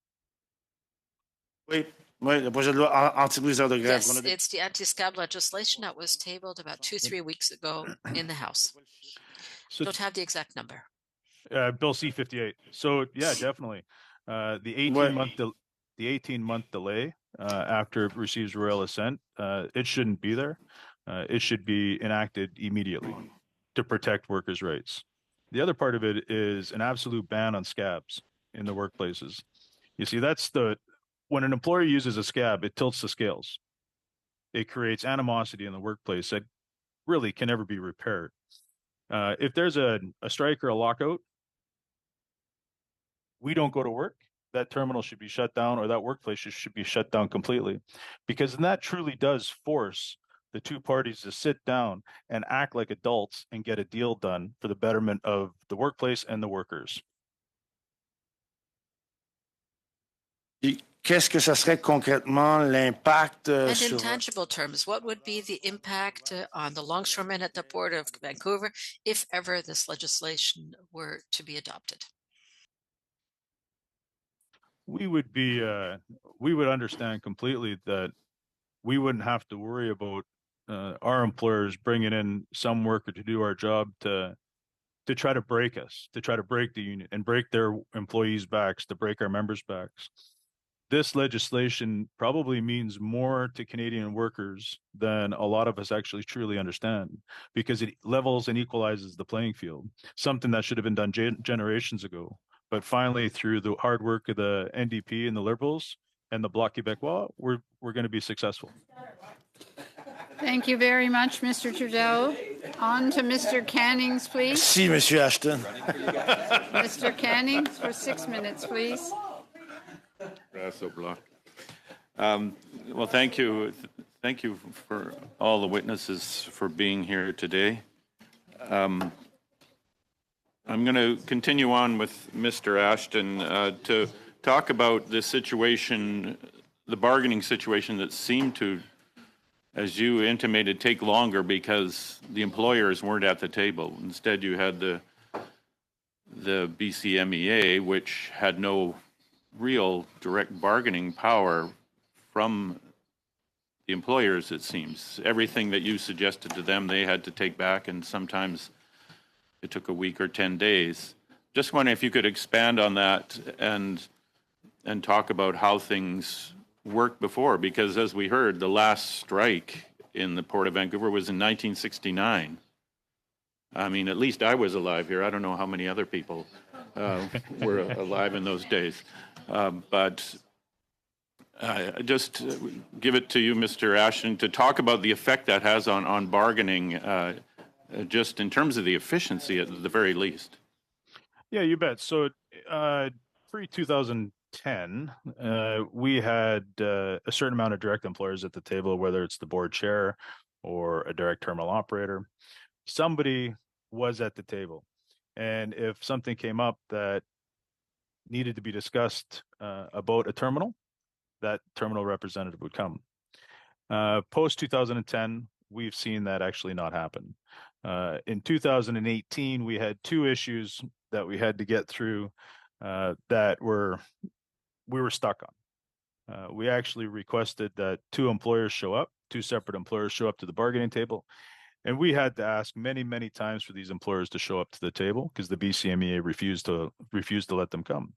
Oui, le projet de loi anti-briseur de grève. Yes, it's the anti-scab legislation that was tabled about 2-3 weeks ago in the House. So, Don't have the exact number. Bill C-58. So yeah, definitely. The 18-month delay after it receives royal assent, it shouldn't be there. It should be enacted immediately to protect workers' rights. The other part of it is an absolute ban on scabs in the workplaces. You see, when an employer uses a scab, it tilts the scales. It creates animosity in the workplace that really can never be repaired. If there's a strike or a lockout, we don't go to work, that terminal should be shut down, or that workplace should be shut down completely, because then that truly does force the two parties to sit down and act like adults and get a deal done for the betterment of the workplace and the workers. Et qu'est-ce que ça serait concrètement l'impact And in sur... tangible terms, what would be the impact on the longshoremen at the Port of Vancouver if ever this legislation were to be adopted? We would understand completely that we wouldn't have to worry about our employers bringing in some worker to do our job to try to break us, to try to break the union and break their employees' backs, to break our members' backs. This legislation probably means more to Canadian workers than a lot of us actually truly understand, because it levels and equalizes the playing field, something that should have been done generations ago. But finally, through the hard work of the NDP and the Liberals and the Bloc Québécois, we're going to be successful. Thank you very much, Mr. Trudeau. On to Mr. Cannings, please. Merci, Monsieur Ashton. Mr. Cannings for 6 minutes, please. Well, thank you. Thank you for all the witnesses for being here today. I'm going to continue on with Mr. Ashton to talk about the situation, the bargaining situation that seemed to, as you intimated, take longer because the employers weren't at the table. Instead, you had the BCMEA, which had no real direct bargaining power from the employers, it seems. Everything that you suggested to them, they had to take back, and sometimes it took a week or 10 days. Just wondering if you could expand on that and talk about how things worked before, because as we heard, the last strike in the Port of Vancouver was in 1969. I mean, at least I was alive here. I don't know how many other people were alive in those days. But just give it to you, Mr. Ashton, to talk about the effect that has on bargaining, just in terms of the efficiency at the very least. Yeah, you bet. So pre-2010, we had a certain amount of direct employers at the table, whether it's the board chair or a direct terminal operator. Somebody was at the table. And if something came up that needed to be discussed about a terminal, that terminal representative would come. Post 2010, we've seen that actually not happen. In 2018, we had two issues that we had to get through that we were stuck on. We actually requested that two separate employers show up to the bargaining table. And we had to ask many, many times for these employers to show up to the table because the BCMEA refused to let them come.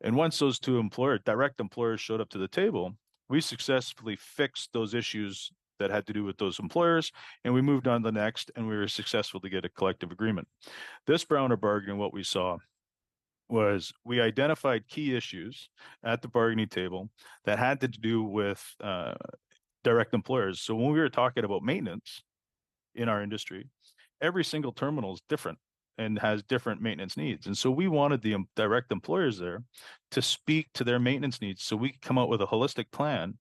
And once those two direct employers showed up to the table, we successfully fixed those issues that had to do with those employers, and we moved on to the next, and we were successful to get a collective agreement. This round of bargaining, what we saw was we identified key issues at the bargaining table that had to do with direct employers. So when we were talking about maintenance in our industry, every single terminal is different and has different maintenance needs. And so we wanted the direct employers there to speak to their maintenance needs so we could come out with a holistic plan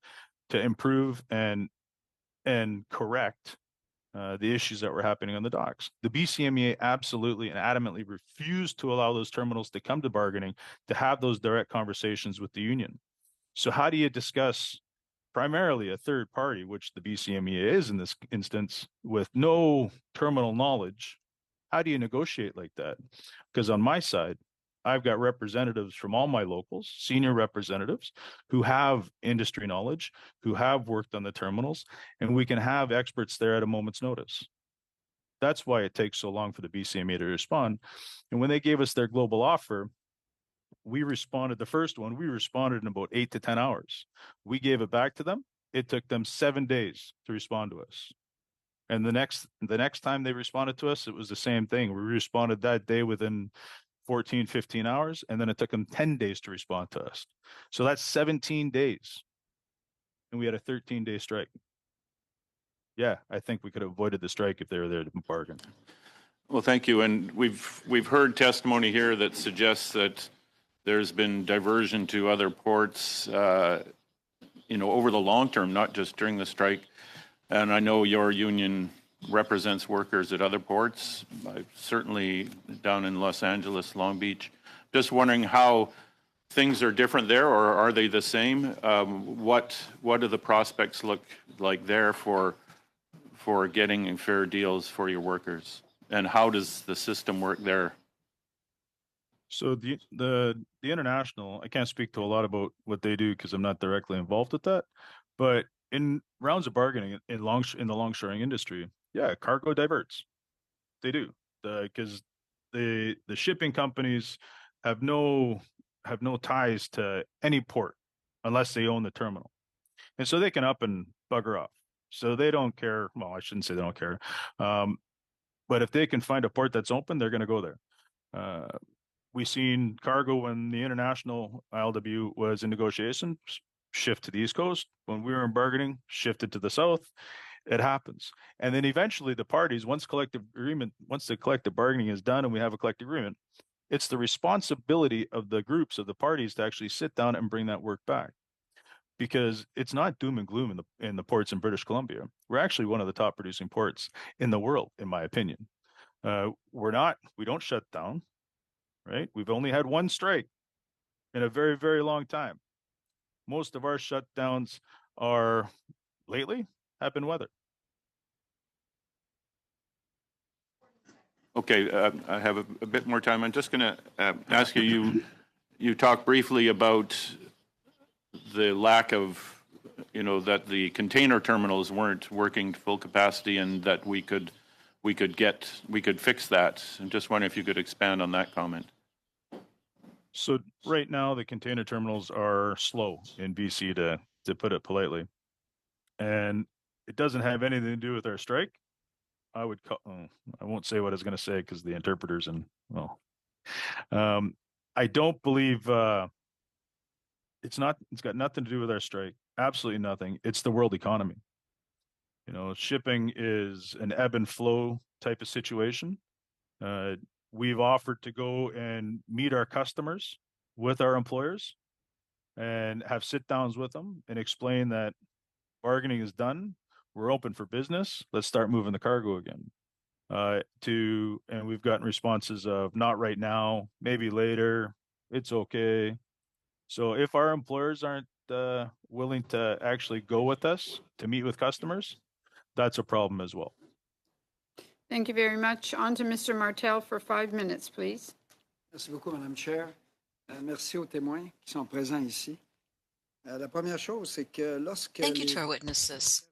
to improve and correct the issues that were happening on the docks. The BCMEA absolutely and adamantly refused to allow those terminals to come to bargaining to have those direct conversations with the union. So how do you discuss primarily a third party, which the BCMEA is in this instance, with no terminal knowledge? How do you negotiate like that? Because on my side, I've got representatives from all my locals, senior representatives who have industry knowledge, who have worked on the terminals, and we can have experts there at a moment's notice. That's why it takes so long for the BCMEA to respond. And when they gave us their global offer, we responded, the first one, we responded in about 8 to 10 hours. We gave it back to them. It took them 7 days to respond to us. And the next time they responded to us, it was the same thing. We responded that day within 14, 15 hours, and then it took them 10 days to respond to us. So that's 17 days. And we had a 13-day strike. Yeah, I think we could have avoided the strike if they were there to bargain. Well, thank you. And we've heard testimony here that suggests that there's been diversion to other ports, over the long term, not just during the strike. And I know your union represents workers at other ports, certainly down in Los Angeles, Long Beach. Just wondering how things are different there, or are they the same? What do the prospects look like there for getting fair deals for your workers? And how does the system work there? So the international, I can't speak to a lot about what they do because I'm not directly involved with that. But in rounds of bargaining in the longshoring industry, yeah, cargo diverts. They do because the shipping companies have no ties to any port unless they own the terminal, and so they can up and bugger off. So they don't care. Well, I shouldn't say they don't care, but if they can find a port that's open, they're going to go there. We've seen cargo when the international ILW was in negotiation shift to the East Coast. When we were in bargaining, shifted to the South. It happens. And then eventually the parties, once the collective bargaining is done and we have a collective agreement, it's the responsibility of the groups of the parties to actually sit down and bring that work back. Because it's not doom and gloom in the ports in British Columbia. We're actually one of the top producing ports in the world, in my opinion. We don't shut down. Right? We've only had one strike in a very, very long time. Most of our shutdowns have been weather. Okay, I have a bit more time. I'm just going to ask you, you talked briefly about the lack of, that the container terminals weren't working to full capacity and that we could fix that. I'm just wondering if you could expand on that comment. So right now the container terminals are slow in BC to put it politely. And it doesn't have anything to do with our strike. I won't say what I was going to say because the interpreters I don't believe it's got nothing to do with our strike. Absolutely nothing. It's the world economy. Shipping is an ebb and flow type of situation. We've offered to go and meet our customers with our employers and have sit downs with them and explain that bargaining is done. We're open for business. Let's start moving the cargo again. And we've gotten responses of not right now, maybe later. It's okay. So if our employers aren't willing to actually go with us to meet with customers, that's a problem as well. Thank you very much. On to Mr. Martel for 5 minutes, please. Merci beaucoup, Madame Chair. Merci aux témoins qui sont présents ici. La première chose, c'est que lorsque Thank you to our witnesses.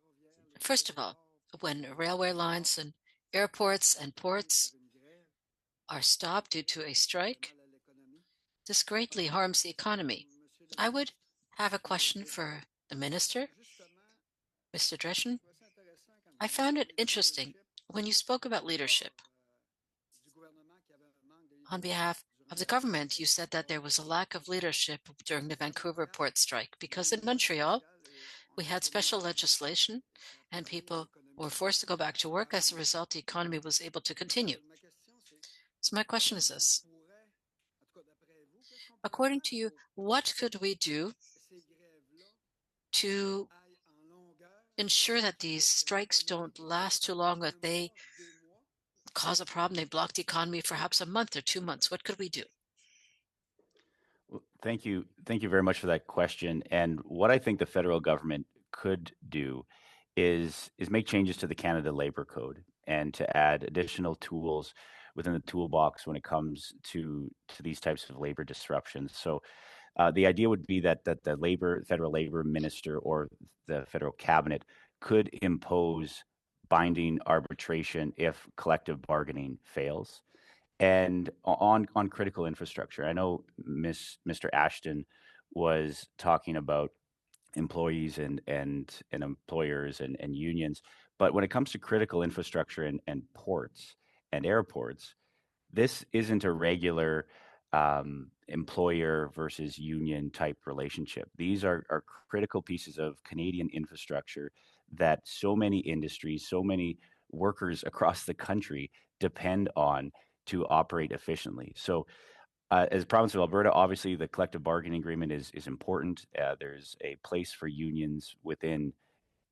First of all, when railway lines and airports and ports are stopped due to a strike, this greatly harms the economy. I would have a question for the Minister, Mr. Dreschen. I found it interesting when you spoke about leadership. On behalf of the government, you said that there was a lack of leadership during the Vancouver port strike because in Montreal, we had special legislation and people were forced to go back to work. As a result, the economy was able to continue. So my question is this. According to you, what could we do to ensure that these strikes don't last too long, that they cause a problem, they block the economy for perhaps a month or 2 months? What could we do? Well, thank you very much for that question. And what I think the federal government could do is make changes to the Canada Labor Code and to add additional tools within the toolbox when it comes to these types of labor disruptions. So the idea would be that the federal labor minister or the federal cabinet could impose binding arbitration if collective bargaining fails. And on critical infrastructure, I know Mr. Ashton was talking about employees and employers and unions, but when it comes to critical infrastructure and ports and airports, this isn't a regular employer versus union type relationship. These are critical pieces of Canadian infrastructure that so many industries, so many workers across the country depend on to operate efficiently. So as the province of Alberta, obviously the collective bargaining agreement is important. There's a place for unions within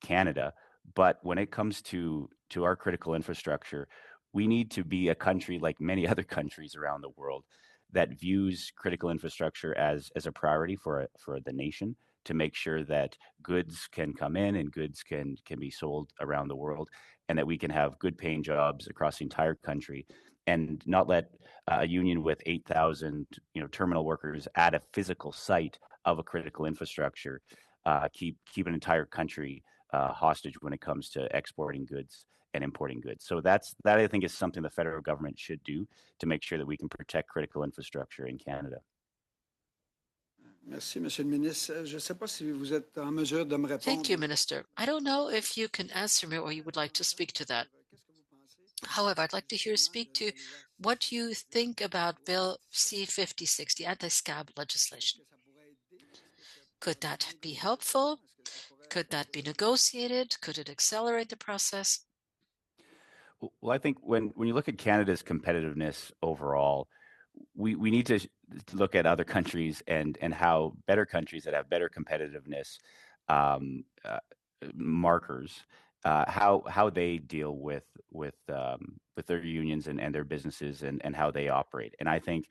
Canada, but when it comes to our critical infrastructure, we need to be a country like many other countries around the world that views critical infrastructure as a priority for the nation, to make sure that goods can come in and goods can be sold around the world, and that we can have good paying jobs across the entire country, and not let a union with 8,000 terminal workers at a physical site of a critical infrastructure keep an entire country hostage when it comes to exporting goods and importing goods. So that I think is something the federal government should do to make sure that we can protect critical infrastructure in Canada. Merci, Monsieur le ministre. Je ne sais pas si vous êtes en mesure de me répondre. Thank you, Minister. I don't know if you can answer me or you would like to speak to that. However, I'd like to hear speak to what you think about Bill C-5060, anti-SCAB legislation. Could that be helpful? Could that be negotiated? Could it accelerate the process? Well, I think when you look at Canada's competitiveness overall, we need to look at other countries and how better countries that have better competitiveness markers, how they deal with their unions and their businesses and how they operate. And I think,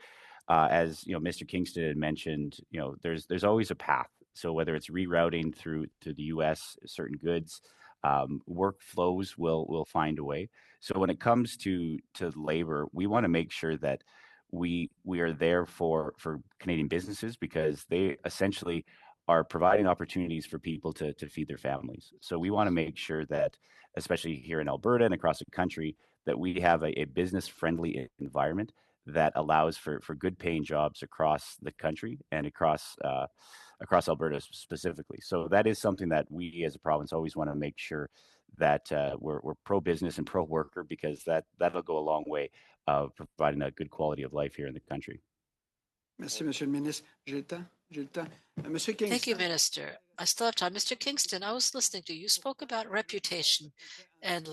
as Mr. Kingston had mentioned, there's always a path. So whether it's rerouting through to the U.S. certain goods, workflows will find a way. So when it comes to labor, we want to make sure that we are there for Canadian businesses, because they essentially are providing opportunities for people to feed their families. So we want to make sure that, especially here in Alberta and across the country, that we have a business-friendly environment that allows for good paying jobs across the country and across Alberta specifically. So that is something that we as a province always want to make sure that we're pro-business and pro-worker, because that'll go a long way of providing a good quality of life here in the country. Merci, Monsieur le ministre. J'ai le temps. Monsieur Kingston. Thank you, Minister. I still have time. Mr. Kingston, I was listening to you. You spoke about reputation. And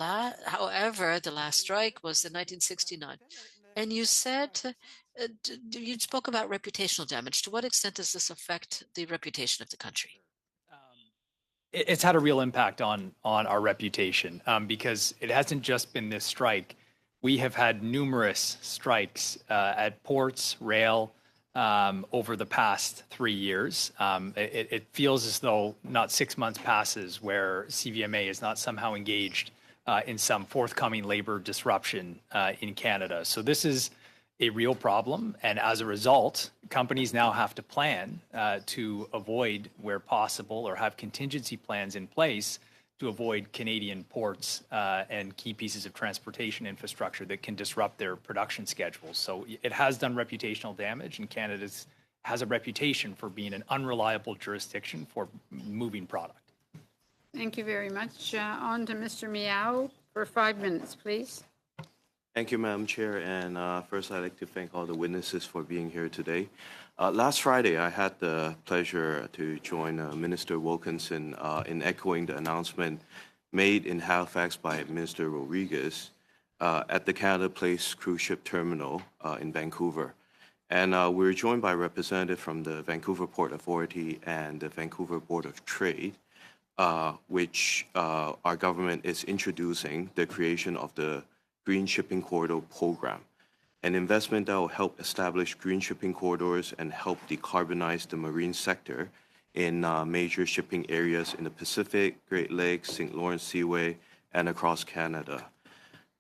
however, the last strike was in 1969. And you said, you spoke about reputational damage. To what extent does this affect the reputation of the country? It's had a real impact on our reputation, because it hasn't just been this strike. We have had numerous strikes at ports, rail, over the past 3 years. It feels as though not 6 months passes where CVMA is not somehow engaged in some forthcoming labor disruption in Canada. So this is a real problem, and as a result, companies now have to plan to avoid, where possible, or have contingency plans in place to avoid Canadian ports and key pieces of transportation infrastructure that can disrupt their production schedules. So it has done reputational damage, and Canada has a reputation for being an unreliable jurisdiction for moving product. Thank you very much. On to Mr. Miao for 5 minutes, please. Thank you, Madam Chair. And first, I'd like to thank all the witnesses for being here today. Last Friday, I had the pleasure to join Minister Wilkinson in echoing the announcement made in Halifax by Minister Rodriguez at the Canada Place cruise ship terminal in Vancouver. And we were joined by a representative from the Vancouver Port Authority and the Vancouver Board of Trade, which our government is introducing the creation of the Green Shipping Corridor Program, an investment that will help establish green shipping corridors and help decarbonize the marine sector in major shipping areas in the Pacific, Great Lakes, St. Lawrence Seaway, and across Canada.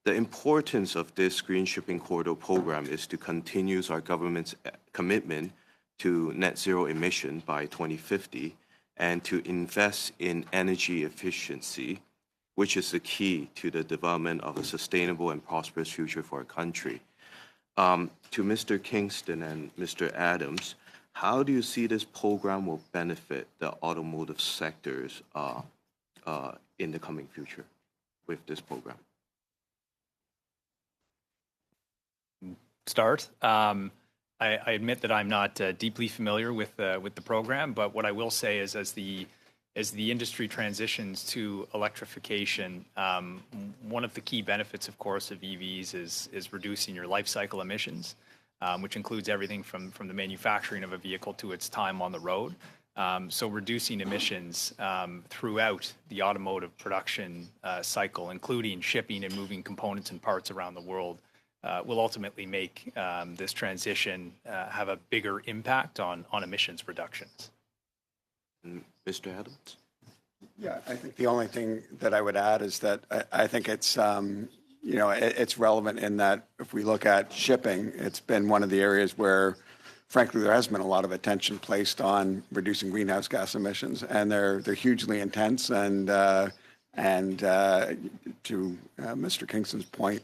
The importance of this Green Shipping Corridor Program is to continue our government's commitment to net zero emission by 2050 and to invest in energy efficiency, which is the key to the development of a sustainable and prosperous future for our country. To Mr. Kingston and Mr. Adams, how do you see this program will benefit the automotive sectors in the coming future with this program? I admit that I'm not deeply familiar with the program, but what I will say is as the industry transitions to electrification, one of the key benefits, of course, of EVs is reducing your life cycle emissions, which includes everything from the manufacturing of a vehicle to its time on the road. So reducing emissions throughout the automotive production cycle, including shipping and moving components and parts around the world, will ultimately make this transition have a bigger impact on emissions reductions. Mr. Adams? Yeah, I think the only thing that I would add is that I think it's, it's relevant in that if we look at shipping, it's been one of the areas where, frankly, there has been a lot of attention placed on reducing greenhouse gas emissions, and they're hugely intense. And to Mr. Kingston's point,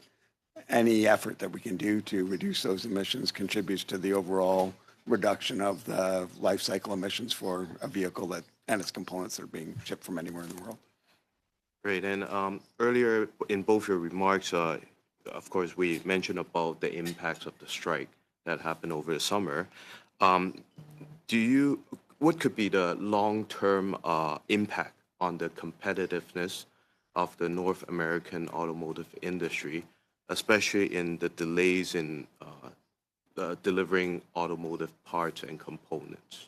any effort that we can do to reduce those emissions contributes to the overall reduction of the life cycle emissions for a vehicle and its components that are being shipped from anywhere in the world. Great. And earlier in both your remarks, of course, we mentioned about the impacts of the strike that happened over the summer. What could be the long-term impact on the competitiveness of the North American automotive industry, especially in the delays in delivering automotive parts and components?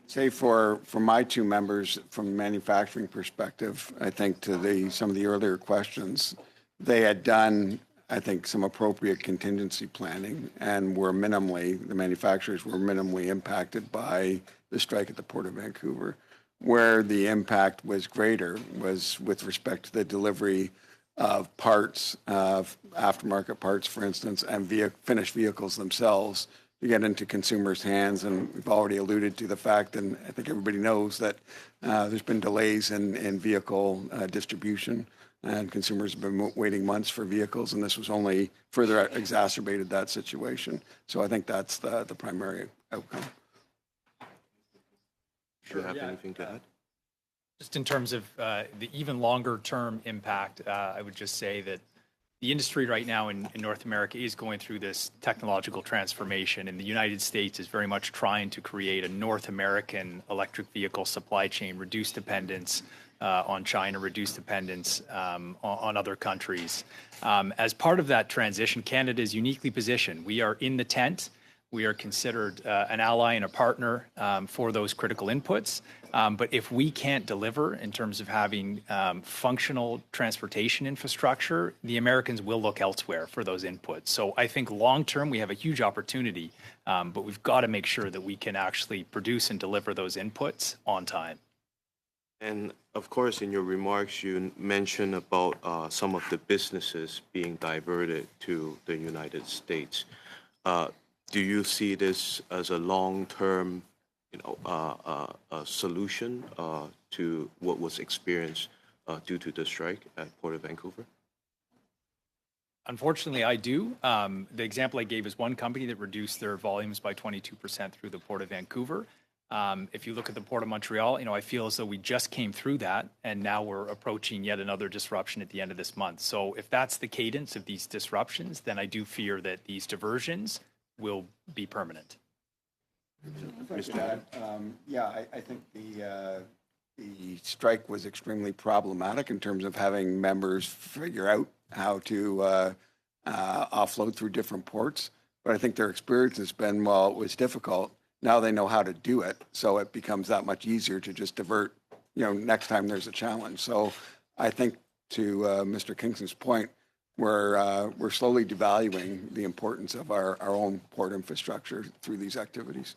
Say for my two members, from a manufacturing perspective, I think to some of the earlier questions, they had done, I think, some appropriate contingency planning and the manufacturers were minimally impacted by the strike at the Port of Vancouver. Where the impact was greater was with respect to the delivery of parts, aftermarket parts, for instance, and finished vehicles themselves to get into consumers' hands. And we've already alluded to the fact, and I think everybody knows that there's been delays in vehicle distribution, and consumers have been waiting months for vehicles, and this was only further exacerbated that situation. So I think that's the primary outcome. Do you have anything to add? Just in terms of the even longer term impact, I would just say that the industry right now in North America is going through this technological transformation, and the United States is very much trying to create a North American electric vehicle supply chain, reduce dependence on China, reduce dependence on other countries. As part of that transition, Canada is uniquely positioned. We are in the tent. We are considered an ally and a partner for those critical inputs. But if we can't deliver in terms of having functional transportation infrastructure, the Americans will look elsewhere for those inputs. So I think long term, we have a huge opportunity, but we've got to make sure that we can actually produce and deliver those inputs on time. And of course, in your remarks, you mentioned about some of the businesses being diverted to the United States. Do you see this as a long-term, solution to what was experienced due to the strike at Port of Vancouver? Unfortunately, I do. The example I gave is one company that reduced their volumes by 22% through the Port of Vancouver. If you look at the Port of Montreal, I feel as though we just came through that, and now we're approaching yet another disruption at the end of this month. So if that's the cadence of these disruptions, then I do fear that these diversions will be permanent. I think the strike was extremely problematic in terms of having members figure out how to offload through different ports. But I think their experience has been, while it was difficult, now they know how to do it. So it becomes that much easier to just divert, next time there's a challenge. So I think to Mr. Kingston's point, we're slowly devaluing the importance of our own port infrastructure through these activities.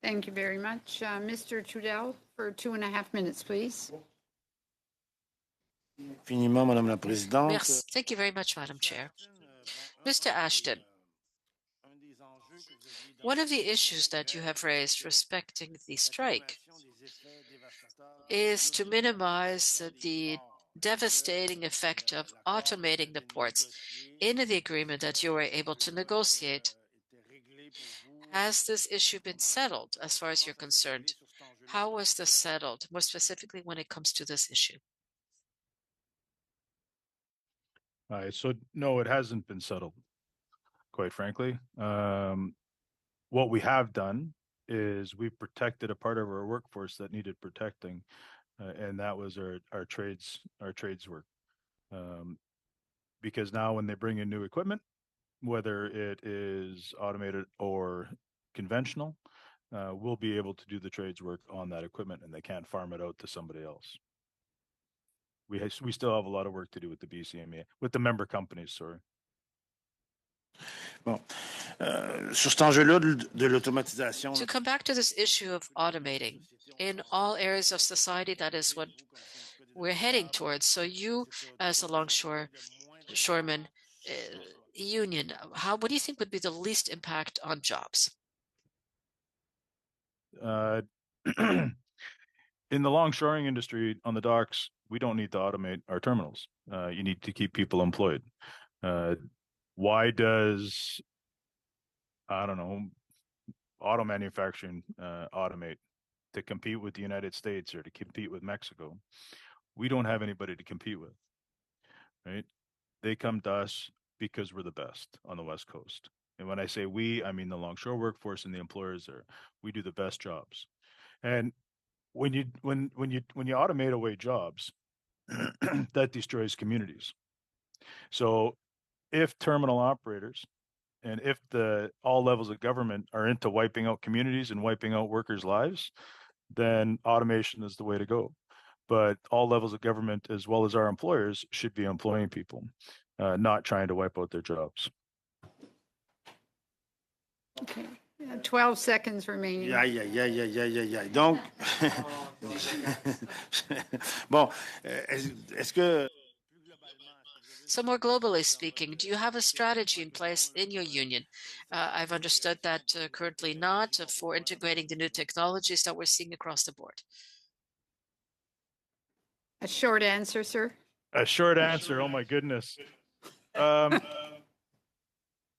Thank you very much. Mr. Trudel, for 2.5 minutes, please. Infiniment, Madame la Présidente. Merci. Thank you very much, Madam Chair. Mr. Ashton, one of the issues that you have raised respecting the strike is to minimize the devastating effect of automating the ports in the agreement that you were able to negotiate. Has this issue been settled as far as you're concerned? How was this settled, more specifically when it comes to this issue? So no, it hasn't been settled. Of quite frankly. What we have done is we've protected a part of our workforce that needed protecting, and that was our trades work. Because now when they bring in new equipment, whether it is automated or conventional, we'll be able to do the trades work on that equipment, and they can't farm it out to somebody else. We still have a lot of work to do with the BCMA, with the member companies, sorry. Bon. Sur cet enjeu-là de l'automatisation. To come back to this issue of automating in all areas of society, that is what we're heading towards. So you, as a longshoreman union, what do you think would be the least impact on jobs? In the longshoring industry on the docks, we don't need to automate our terminals. You need to keep people employed. Why does, I don't know, auto manufacturing automate to compete with the United States or to compete with Mexico? We don't have anybody to compete with, right? They come to us because we're the best on the West Coast. And when I say we, I mean the longshore workforce and the employers there. We do the best jobs. And when you automate away jobs, that destroys communities. So if terminal operators and if all levels of government are into wiping out communities and wiping out workers' lives, then automation is the way to go. But all levels of government, as well as our employers, should be employing people, not trying to wipe out their jobs. Okay. 12 seconds remaining. Donc, bon, est-ce que... So more globally speaking, do you have a strategy in place in your union? I've understood that currently not for integrating the new technologies that we're seeing across the board. A short answer, sir. A short answer. Oh my goodness.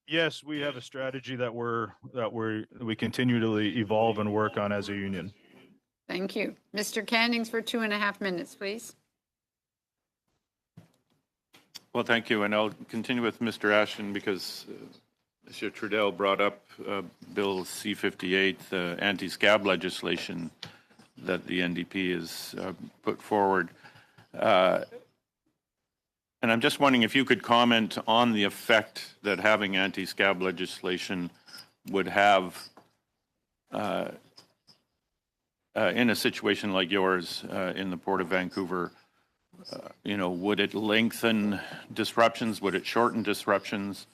Yes, we have a strategy that we continually evolve and work on as a union. Thank you. Mr. Cannings for 2.5 minutes, please. Well, thank you. And I'll continue with Mr. Ashton because Mr. Trudel brought up Bill C-58, the anti-scab legislation that the NDP has put forward. And I'm just wondering if you could comment on the effect that having anti-scab legislation would have in a situation like yours in the Port of Vancouver. Would it lengthen disruptions? Would it shorten disruptions?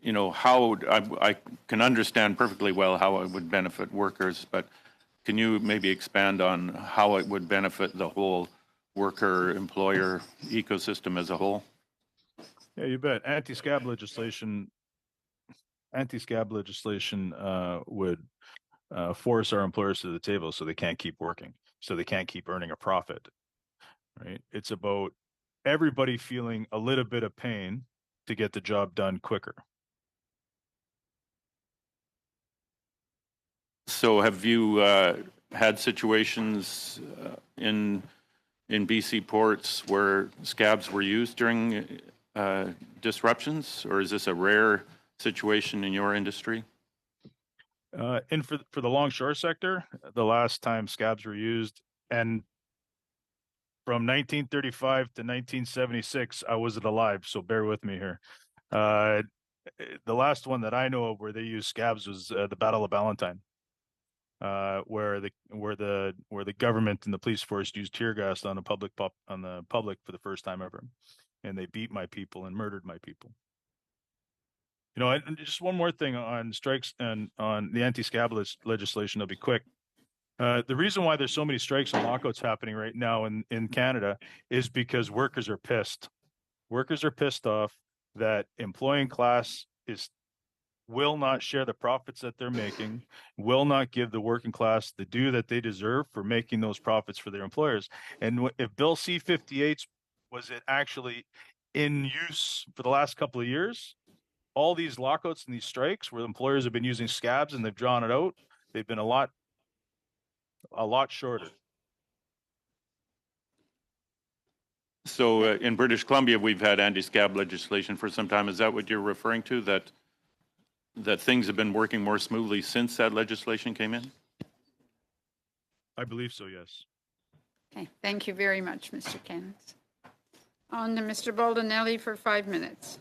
How I can understand perfectly well how it would benefit workers, but can you maybe expand on how it would benefit the whole worker-employer ecosystem as a whole? Yeah, you bet. Anti-scab legislation would force our employers to the table so they can't keep working, so they can't keep earning a profit. Right? It's about everybody feeling a little bit of pain to get the job done quicker. So have you had situations in BC ports where scabs were used during disruptions, or is this a rare situation in your industry? And for the longshore sector, the last time scabs were used, and from 1935 to 1976, I wasn't alive, so bear with me here. The last one that I know of where they used scabs was the Battle of Ballantine, where the government and the police force used tear gas on the public for the first time ever, and they beat my people and murdered my people. And just one more thing on strikes and on the anti-scab legislation. I'll be quick. The reason why there's so many strikes and lockouts happening right now in Canada is because workers are pissed. Workers are pissed off that employing class will not share the profits that they're making, will not give the working class the due that they deserve for making those profits for their employers. And if Bill C-58 was it actually in use for the last couple of years, all these lockouts and these strikes where employers have been using scabs and they've drawn it out, they've been a lot shorter. So in British Columbia, we've had anti-scab legislation for some time. Is that what you're referring to? That that things have been working more smoothly since that legislation came in? I believe so, yes. Okay, thank you very much, Mr. Cannons. On to Mr. Baldinelli for 5 minutes.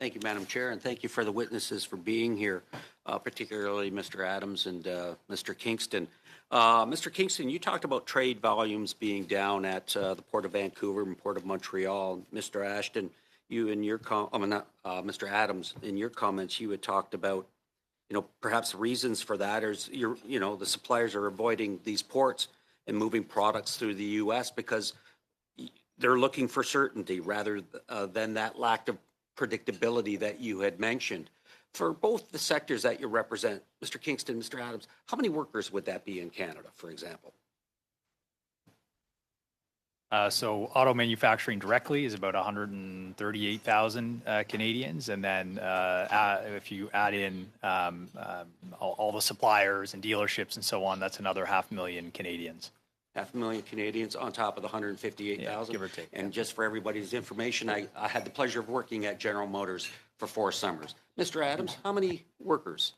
Thank you, Madam Chair, and thank you for the witnesses for being here, particularly Mr. Adams and Mr. Kingston. Mr. Kingston, you talked about trade volumes being down at the Port of Vancouver and Port of Montreal. Mr. Ashton, you in your Mr. Adams, in your comments, you had talked about, perhaps reasons for that is the suppliers are avoiding these ports and moving products through the U.S. because they're looking for certainty rather than that lack of predictability that you had mentioned. For both the sectors that you represent, Mr. Kingston, Mr. Adams, how many workers would that be in Canada, for example? So auto manufacturing directly is about 138,000 Canadians. And then if you add in all the suppliers and dealerships and so on, that's another 500,000 Canadians. 500,000 Canadians on top of the 158,000? Give or take. And just for everybody's information, I had the pleasure of working at General Motors for 4 summers. Mr. Adams, how many workers?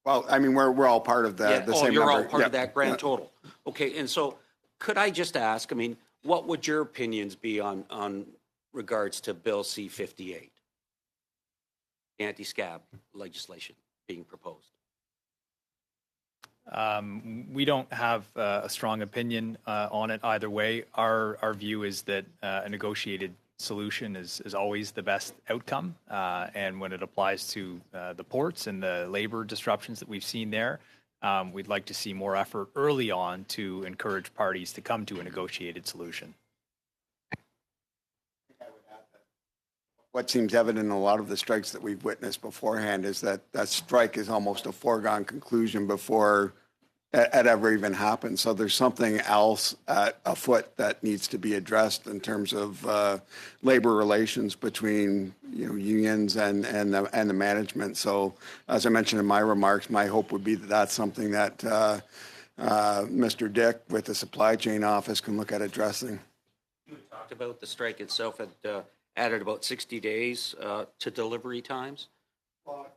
Well, I mean, we're all part of the same you're number. all part of that grand total. Okay, and so could I just ask, I mean, what would your opinions be on regards to Bill C-58, anti-scab legislation being proposed? We don't have a strong opinion on it either way. Our view is that a negotiated solution is always the best outcome. And when it applies to the ports and the labor disruptions that we've seen there, we'd like to see more effort early on to encourage parties to come to a negotiated solution. What seems evident in a lot of the strikes that we've witnessed beforehand is that that strike is almost a foregone conclusion before it ever even happens. So there's something else afoot that needs to be addressed in terms of labor relations between unions and the management. So as I mentioned in my remarks, my hope would be that that's something that Mr. Dick with the supply chain office can look at addressing. You talked about the strike itself had added about 60 days to delivery times.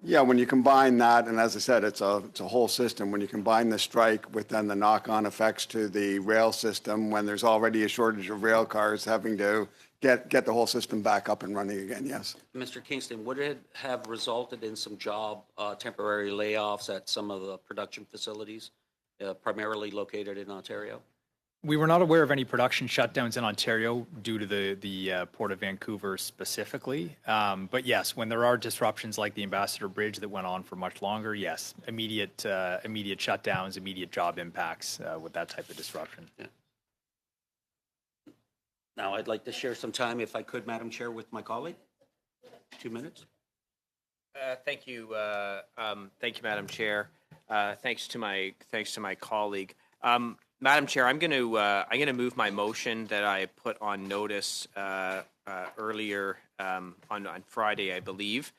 Yeah, when you combine that, and as I said, it's a whole system. When you combine the strike with then the knock-on effects to the rail system, when there's already a shortage of rail cars, having to get the whole system back up and running again, yes. Mr. Kingston, would it have resulted in some temporary layoffs at some of the production facilities, primarily located in Ontario? We were not aware of any production shutdowns in Ontario due to the Port of Vancouver specifically. But yes, when there are disruptions like the Ambassador Bridge that went on for much longer, yes, immediate shutdowns, immediate job impacts with that type of disruption. Yeah. Now, I'd like to share some time, if I could, Madam Chair, with my colleague. 2 minutes. Thank you, Madam Chair. Thanks to my colleague. Madam Chair, I'm going to move my motion that I put on notice earlier on Friday, I believe,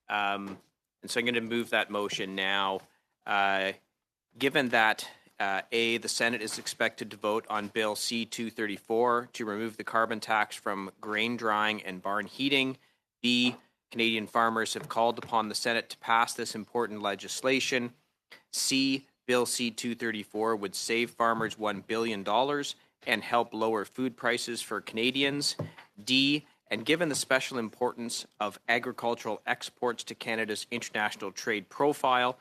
and so I'm going to move that motion now. Given that A, the Senate is expected to vote on Bill C-234 to remove the carbon tax from grain drying and barn heating. B, Canadian farmers have called upon the Senate to pass this important legislation. C, Bill C-234 would save farmers $1 billion and help lower food prices for Canadians. D, and given the special importance of agricultural exports to Canada's international trade profile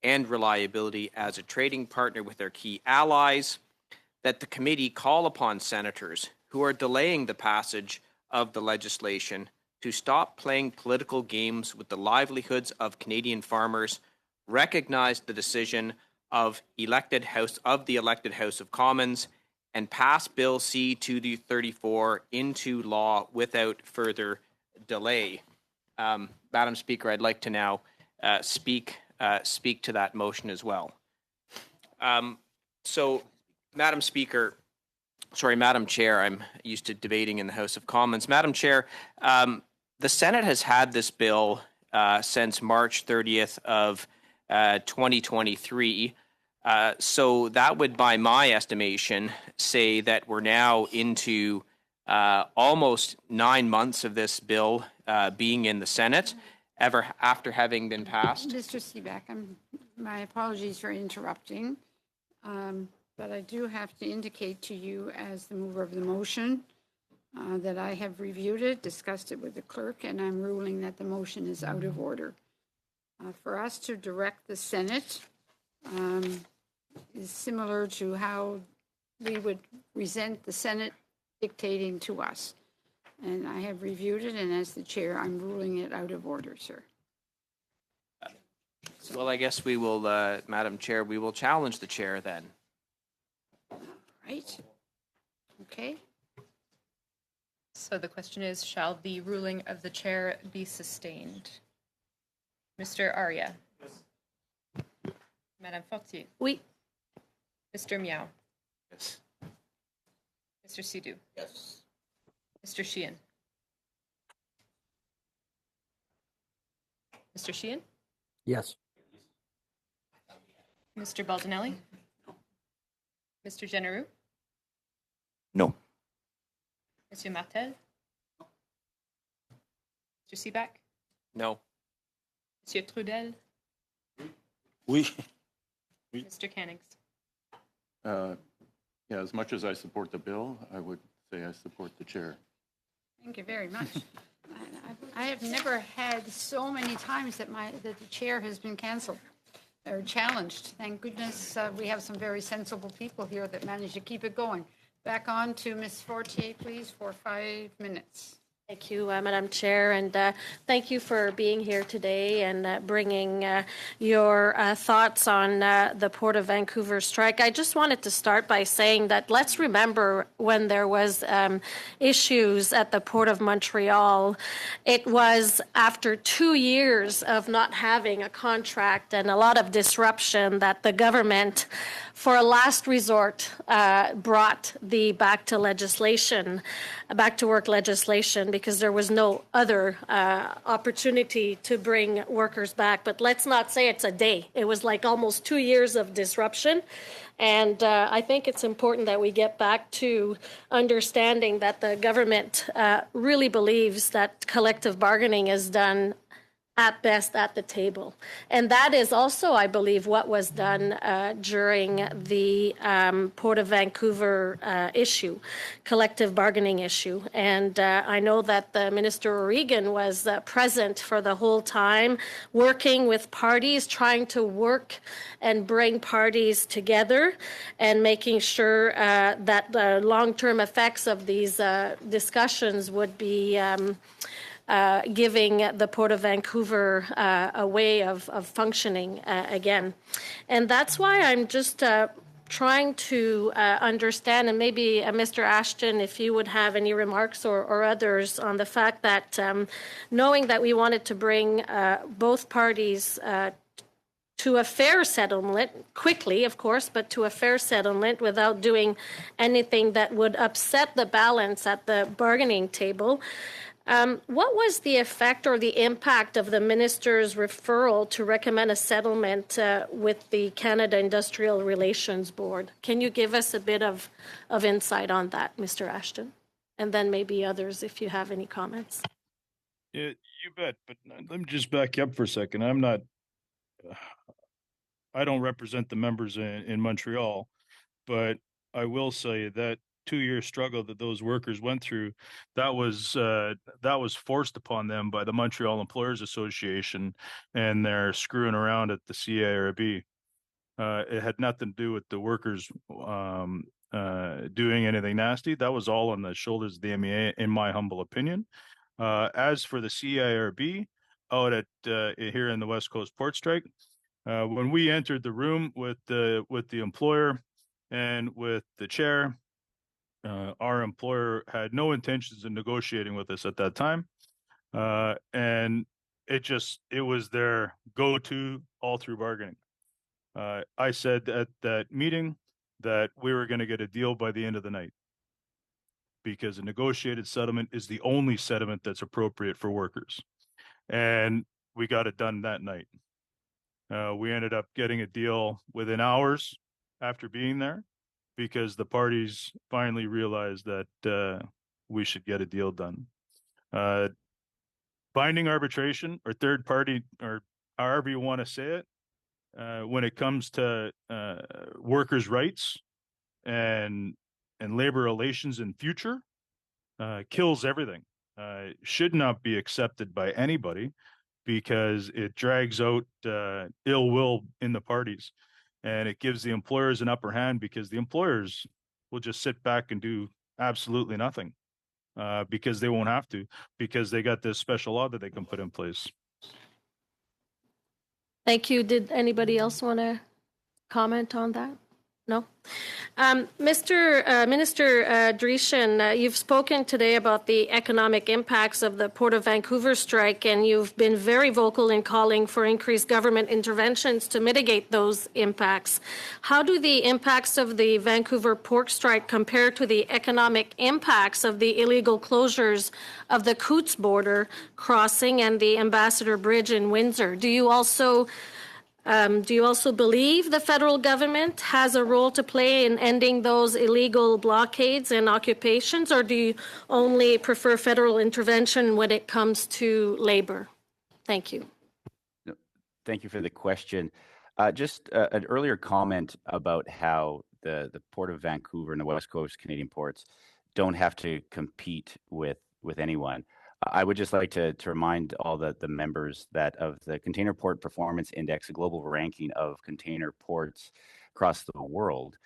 and reliability as a trading partner with their key allies, that the committee call upon senators who are delaying the passage of the legislation to stop playing political games with the livelihoods of Canadian farmers, recognize the decision of the elected House of Commons, and pass Bill C-234 into law without further delay. Madam Speaker, I'd like to now speak to that motion as well. Madam Chair, I'm used to debating in the House of Commons. Madam Chair, the Senate has had this bill since March 30th of 2023. So that would, by my estimation, say that we're now into almost 9 months of this bill being in the Senate. after having been passed. Mr. Seebeck, my apologies for interrupting, but I do have to indicate to you as the mover of the motion that I have reviewed it, discussed it with the clerk, and I'm ruling that the motion is out of order. For us to direct the Senate is similar to how we would resent the Senate dictating to us. And I have reviewed it, and as the chair, I'm ruling it out of order, sir. Well, I guess we will, Madam Chair, we will challenge the chair then. Right? Okay. So the question is, shall the ruling of the chair be sustained? Mr. Arya? Yes. Madame Fortier? Oui. Mr. Miao? Yes. Mr. Sidhu? Yes. Mr. Sheehan? Mr. Sheehan? Yes. Mr. Baldinelli? Mr. Genereux? No. Monsieur Martel? Mr. Seebeck? No. Monsieur Trudel? Oui. Mr. Cannings? Yeah, as much as I support the bill, I would say I support the chair. Thank you very much. I have never had so many times that the chair has been canceled or challenged. Thank goodness we have some very sensible people here that manage to keep it going. Back on to Ms. Fortier, please, for 5 minutes. Thank you, Madam Chair, and thank you for being here today and bringing your thoughts on the Port of Vancouver strike. I just wanted to start by saying that let's remember when there was issues at the Port of Montreal, it was after 2 years of not having a contract and a lot of disruption that the government, for a last resort, brought the back to work legislation, because there was no other opportunity to bring workers back. But let's not say it's a day. It was like almost 2 years of disruption. And I think it's important that we get back to understanding that the government really believes that collective bargaining is done at best at the table. And that is also, I believe, what was done during the Port of Vancouver issue, collective bargaining issue. And I know that the Minister O'Regan was present for the whole time, working with parties, trying to work and bring parties together and making sure that the long-term effects of these discussions would be giving the Port of Vancouver a way of functioning again. And that's why I'm just trying to understand, and maybe Mr. Ashton, if you would have any remarks or others on the fact that knowing that we wanted to bring both parties to a fair settlement, quickly, of course, but to a fair settlement without doing anything that would upset the balance at the bargaining table. What was the effect or the impact of the minister's referral to recommend a settlement with the Canada Industrial Relations Board? Can you give us a bit of insight on that, Mr. Ashton? And then maybe others, if you have any comments. Yeah, you bet. But let me just back you up for a second. I don't represent the members in Montreal, but I will say that 2-year struggle that those workers went through, that was forced upon them by the Montreal Employers Association and their screwing around at the CIRB. It had nothing to do with the workers doing anything nasty. That was all on the shoulders of the MEA, in my humble opinion. As for the CIRB out at here in the West Coast port strike, when we entered the room with the employer and with the chair, our employer had no intentions of negotiating with us at that time. And it was their go-to all through bargaining. I said at that meeting that we were going to get a deal by the end of the night, because a negotiated settlement is the only settlement that's appropriate for workers. And we got it done that night. We ended up getting a deal within hours after being there, because the parties finally realized that we should get a deal done. binding arbitration or third party, or however you want to say it, when it comes to workers' rights and labor relations in future, kills everything. Should not be accepted by anybody because it drags out ill will in the parties, and it gives the employers an upper hand because the employers will just sit back and do absolutely nothing because they won't have to, because they got this special law that they can put in place. Thank you. Did anybody else want to comment on that? No? Mr. Minister Dreeshen, you've spoken today about the economic impacts of the Port of Vancouver strike, and you've been very vocal in calling for increased government interventions to mitigate those impacts. How do the impacts of the Vancouver port strike compare to the economic impacts of the illegal closures of the Coutts border crossing and the Ambassador Bridge in Windsor? Do you also believe the federal government has a role to play in ending those illegal blockades and occupations, or do you only prefer federal intervention when it comes to labor? Thank you. Thank you for the question. Just an earlier comment about how the Port of Vancouver and the West Coast Canadian ports don't have to compete with anyone. I would just like to remind all the members that of the Container Port Performance Index, a global ranking of container ports across the world,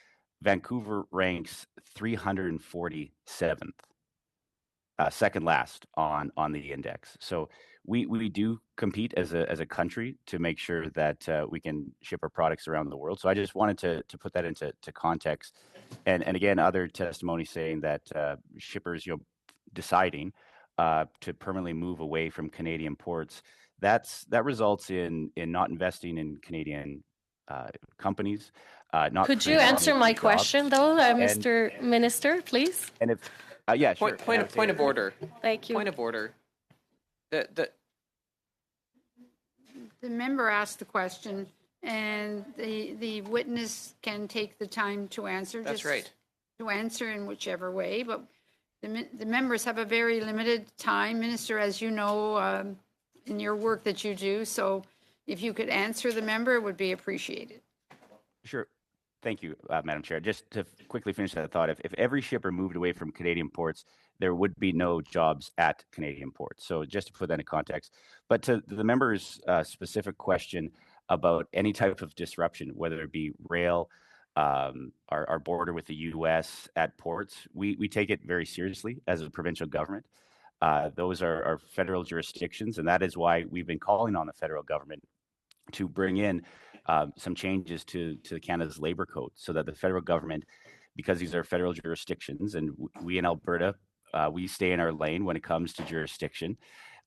Vancouver ranks 347th, second last on the index. So we do compete as a country to make sure that we can ship our products around the world. So I just wanted to put that into context. And again, other testimony saying that shippers, deciding to permanently move away from Canadian ports, that results in not investing in Canadian companies. Not Could you answer my question, though, Mr. Minister, please? And if yeah, sure. Point of order. Thank you. Point of order. The member asked the question, and the witness can take the time to answer. That's right. To answer in whichever way, but the members have a very limited time, Minister, as you know, in your work that you do. So if you could answer the member, it would be appreciated. Sure. Thank you, Madam Chair. Just to quickly finish that thought, if every shipper moved away from Canadian ports, there would be no jobs at Canadian ports. So just to put that in context. But to the member's specific question about any type of disruption, whether it be rail, our border with the U.S. at ports, we take it very seriously as a provincial government. Those are federal jurisdictions, and that is why we've been calling on the federal government to bring in some changes to Canada's labor code so that the federal government, because these are federal jurisdictions, and we in Alberta, we stay in our lane when it comes to jurisdiction.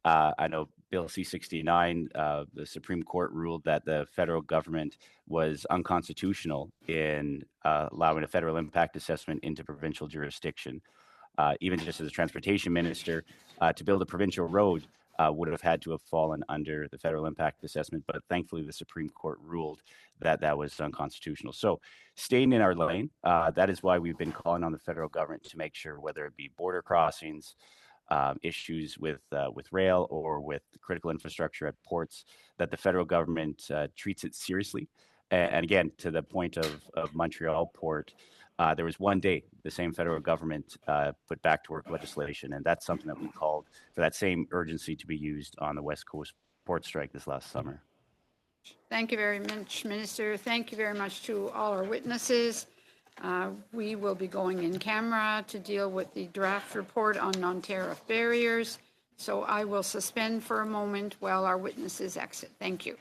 I know Bill C-69, the Supreme Court ruled that the federal government was unconstitutional in allowing a federal impact assessment into provincial jurisdiction. Even just as a transportation minister, to build a provincial road would have had to have fallen under the federal impact assessment, but thankfully the Supreme Court ruled that that was unconstitutional. So staying in our lane, that is why we've been calling on the federal government to make sure, whether it be border crossings, issues with rail or with critical infrastructure at ports, that the federal government treats it seriously. And again, to the point of Montreal Port, there was one day the same federal government put back to work legislation, and that's something that we called for that same urgency to be used on the West Coast port strike this last summer. Thank you very much, Minister. Thank you very much to all our witnesses. We will be going in camera to deal with the draft report on non-tariff barriers. So I will suspend for a moment while our witnesses exit. Thank you.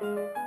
you.